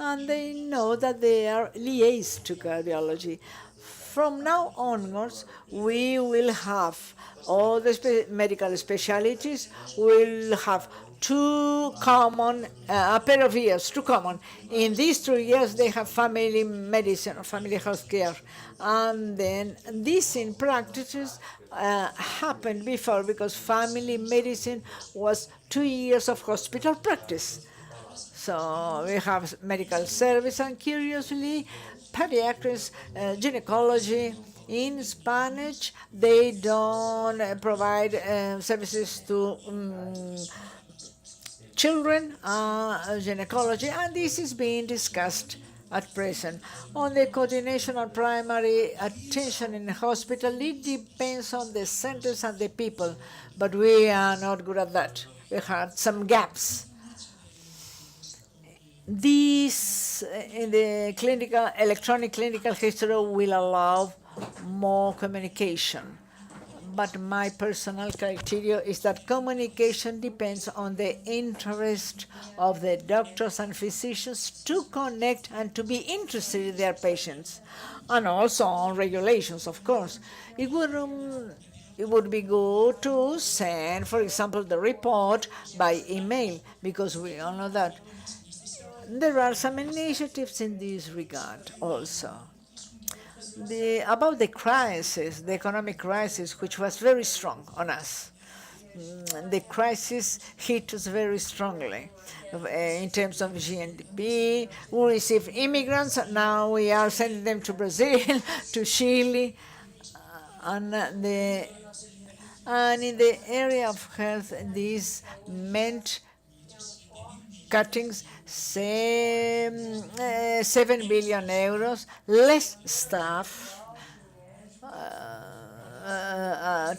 And they know that they are liaised to cardiology. From now onwards, we will have all the medical specialties. We'll have two common, a pair of years, two common. In these 2 years, they have family medicine or family health care. And then this in practices happened before because family medicine was 2 years of hospital practice. So we have medical service, and curiously, pediatrics, gynecology. In Spanish, they don't provide services to children, gynecology, and this is being discussed at present. On the coordination of primary attention in hospital, it depends on the centers and the people, but we are not good at that. We had some gaps. These in the electronic clinical history will allow more communication. But my personal criteria is that communication depends on the interest of the doctors and physicians to connect and to be interested in their patients, and also on regulations, of course. It would be good to send, for example, the report by email, because we all know that there are some initiatives in this regard also. About the crisis, the economic crisis, which was very strong on us. The crisis hit us very strongly in terms of GNP. We receive immigrants, now we are sending them to Brazil, to Chile, and in the area of health, this meant cuttings, 7 billion euros, less staff,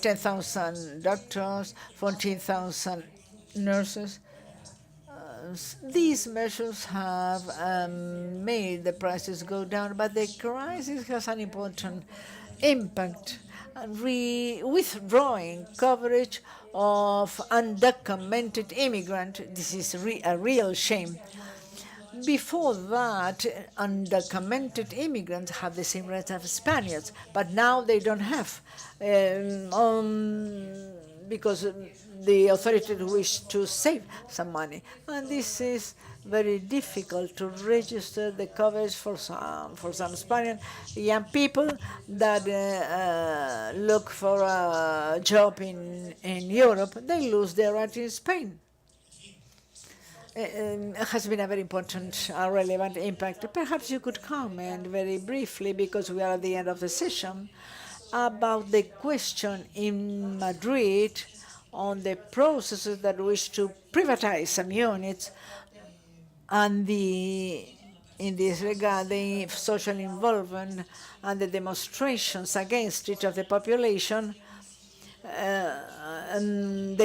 10,000 doctors, 14,000 nurses. These measures have made the prices go down, but the crisis has an important impact, withdrawing coverage of undocumented immigrant. This is a real shame. Before that, undocumented immigrants have the same rights as Spaniards, but now they don't have, because the authorities wish to save some money. And this is very difficult to register the coverage for some Spanish young people that look for a job in Europe. They lose their right in Spain. It has been a very important, relevant impact. Perhaps you could comment very briefly, because we are at the end of the session, about the question in Madrid on the processes that wish to privatize some units, and in this regard, the social involvement and the demonstrations against it of the population, and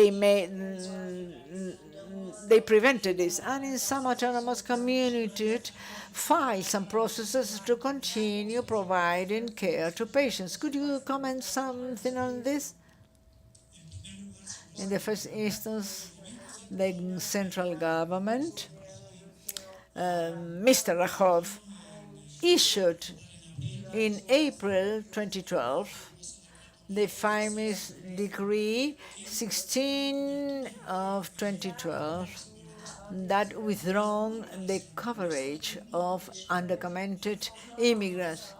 they prevented this, and in some autonomous communities filed some processes to continue providing care to patients. Could you comment something on this? In the first instance, the central government, Mr. Rajoy, issued in April 2012 the famous Decree 16 of 2012 that withdrawn the coverage of undocumented immigrants.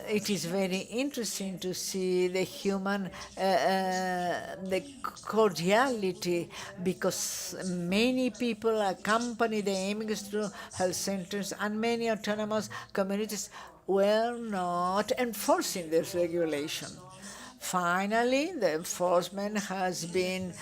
It is very interesting to see the human, the cordiality, because many people accompany the immigrants to health centers, and many autonomous communities were not enforcing this regulation. Finally, the enforcement has been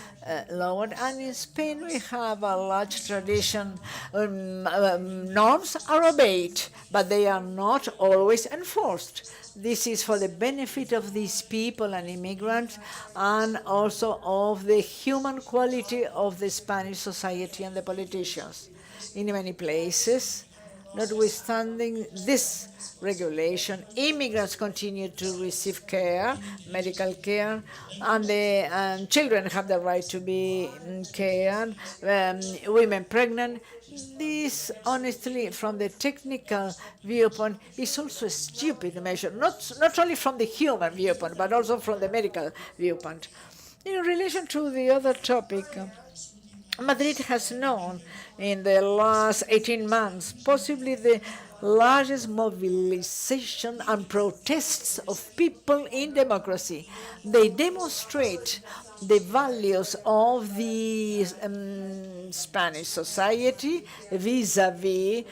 lowered, and in Spain we have a large tradition. Norms are obeyed, but they are not always enforced. This is for the benefit of these people and immigrants, and also of the human quality of the Spanish society and the politicians. In many places, notwithstanding this regulation, immigrants continue to receive care, medical care, and children have the right to be cared, women pregnant. This, honestly, from the technical viewpoint, is also a stupid measure, not only from the human viewpoint, but also from the medical viewpoint. In relation to the other topic, Madrid has known in the last 18 months possibly the largest mobilization and protests of people in democracy. They demonstrate the values of the Spanish society vis-à-vis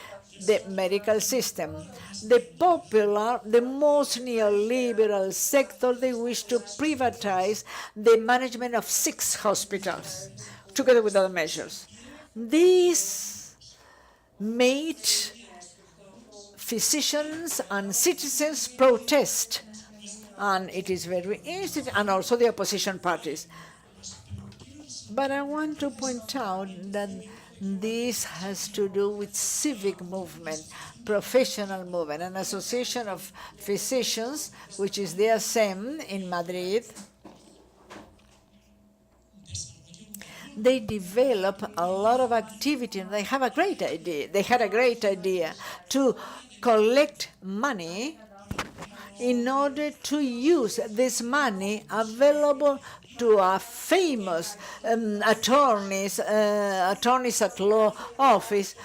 the medical system. The most neoliberal sector, they wish to privatize the management of 6 hospitals, together with other measures. This made physicians and citizens protest, and it is very interesting, and also the opposition parties. But I want to point out that this has to do with civic movement, professional movement, an association of physicians, which is the ASEM in Madrid. They develop a lot of activity, and they have a great idea. They had a great idea to collect money in order to use this money available to a famous attorneys at law office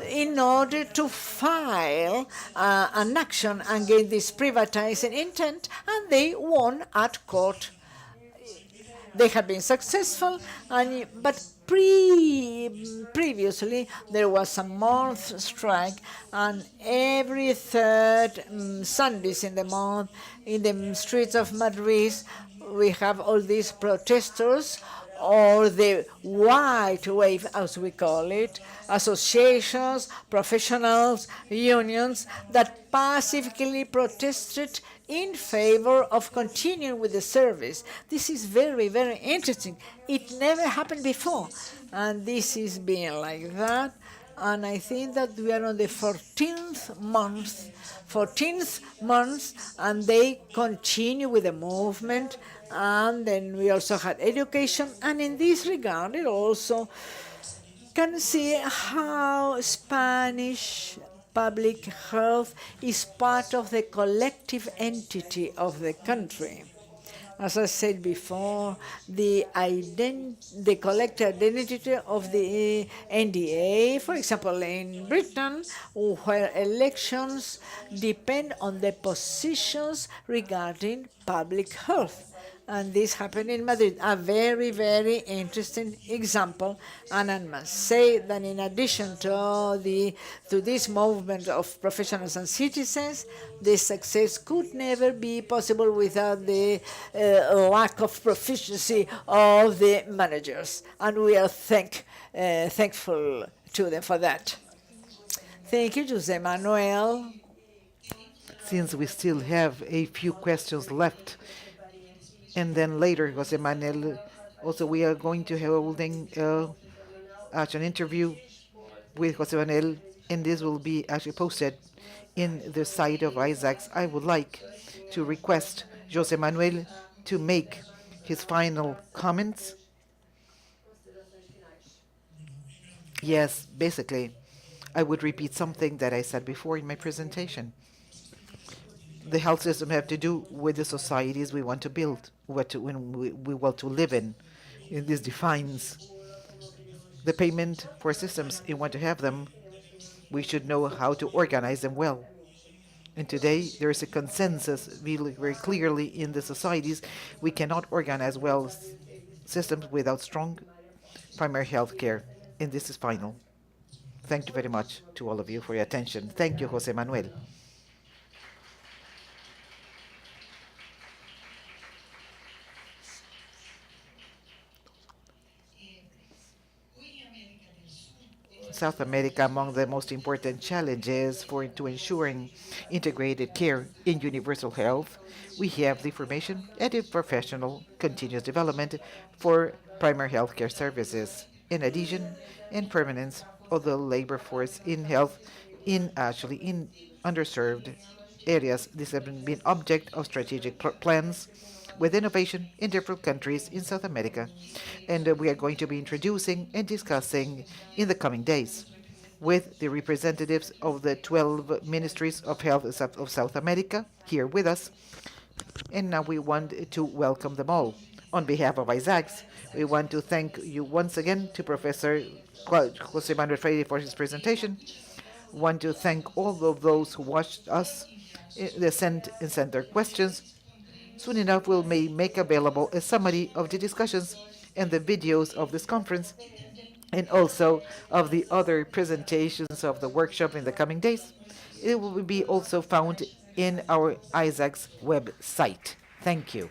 in order to file an action against this privatizing intent, and they won at court. They have been successful, but previously there was a month strike, and every third Sundays in the month in the streets of Madrid we have all these protesters, or the white wave, as we call it, associations, professionals, unions that pacifically protested in favor of continuing with the service. This is very, very interesting. It never happened before, and this is being like that. And I think that we are on the 14th month, and they continue with the movement. And then we also had education, and in this regard, it also can see how Spanish public health is part of the collective entity of the country. As I said before, the collective identity of the NDA, for example, in Britain, where elections depend on the positions regarding public health. And this happened in Madrid, a very, very interesting example. And I must say that in addition to this movement of professionals and citizens, this success could never be possible without the lack of proficiency of the managers. And we are thankful to them for that. Thank you, Jose Manuel. Since we still have a few questions left, and then later, Jose Manuel, also we are going to holding an interview with Jose Manuel, and this will be actually posted in the site of Isags. I would like to request Jose Manuel to make his final comments. Yes, basically, I would repeat something that I said before in my presentation. The health system have to do with the societies we want to build, when we want to live in. And this defines the payment for systems. We want to have them. We should know how to organize them well. And today, there is a consensus really very clearly in the societies. We cannot organize well systems without strong primary health care. And this is final. Thank you very much to all of you for your attention. Thank you, Jose Manuel. South America, among the most important challenges to ensuring integrated care in universal health, we have the formation and the professional continuous development for primary health care services. In addition, and permanence of the labor force in health in underserved areas. This has been object of strategic plans with innovation in different countries in South America, and we are going to be introducing and discussing in the coming days with the representatives of the 12 ministries of health of South America here with us. And now we want to welcome them all. On behalf of Isags, we want to thank you once again to Professor Jose Manuel Freire for his presentation. We want to thank all of those who watched us, sent their questions. Soon enough, we'll make available a summary of the discussions and the videos of this conference, and also of the other presentations of the workshop in the coming days. It will be also found in our Isags website. Thank you.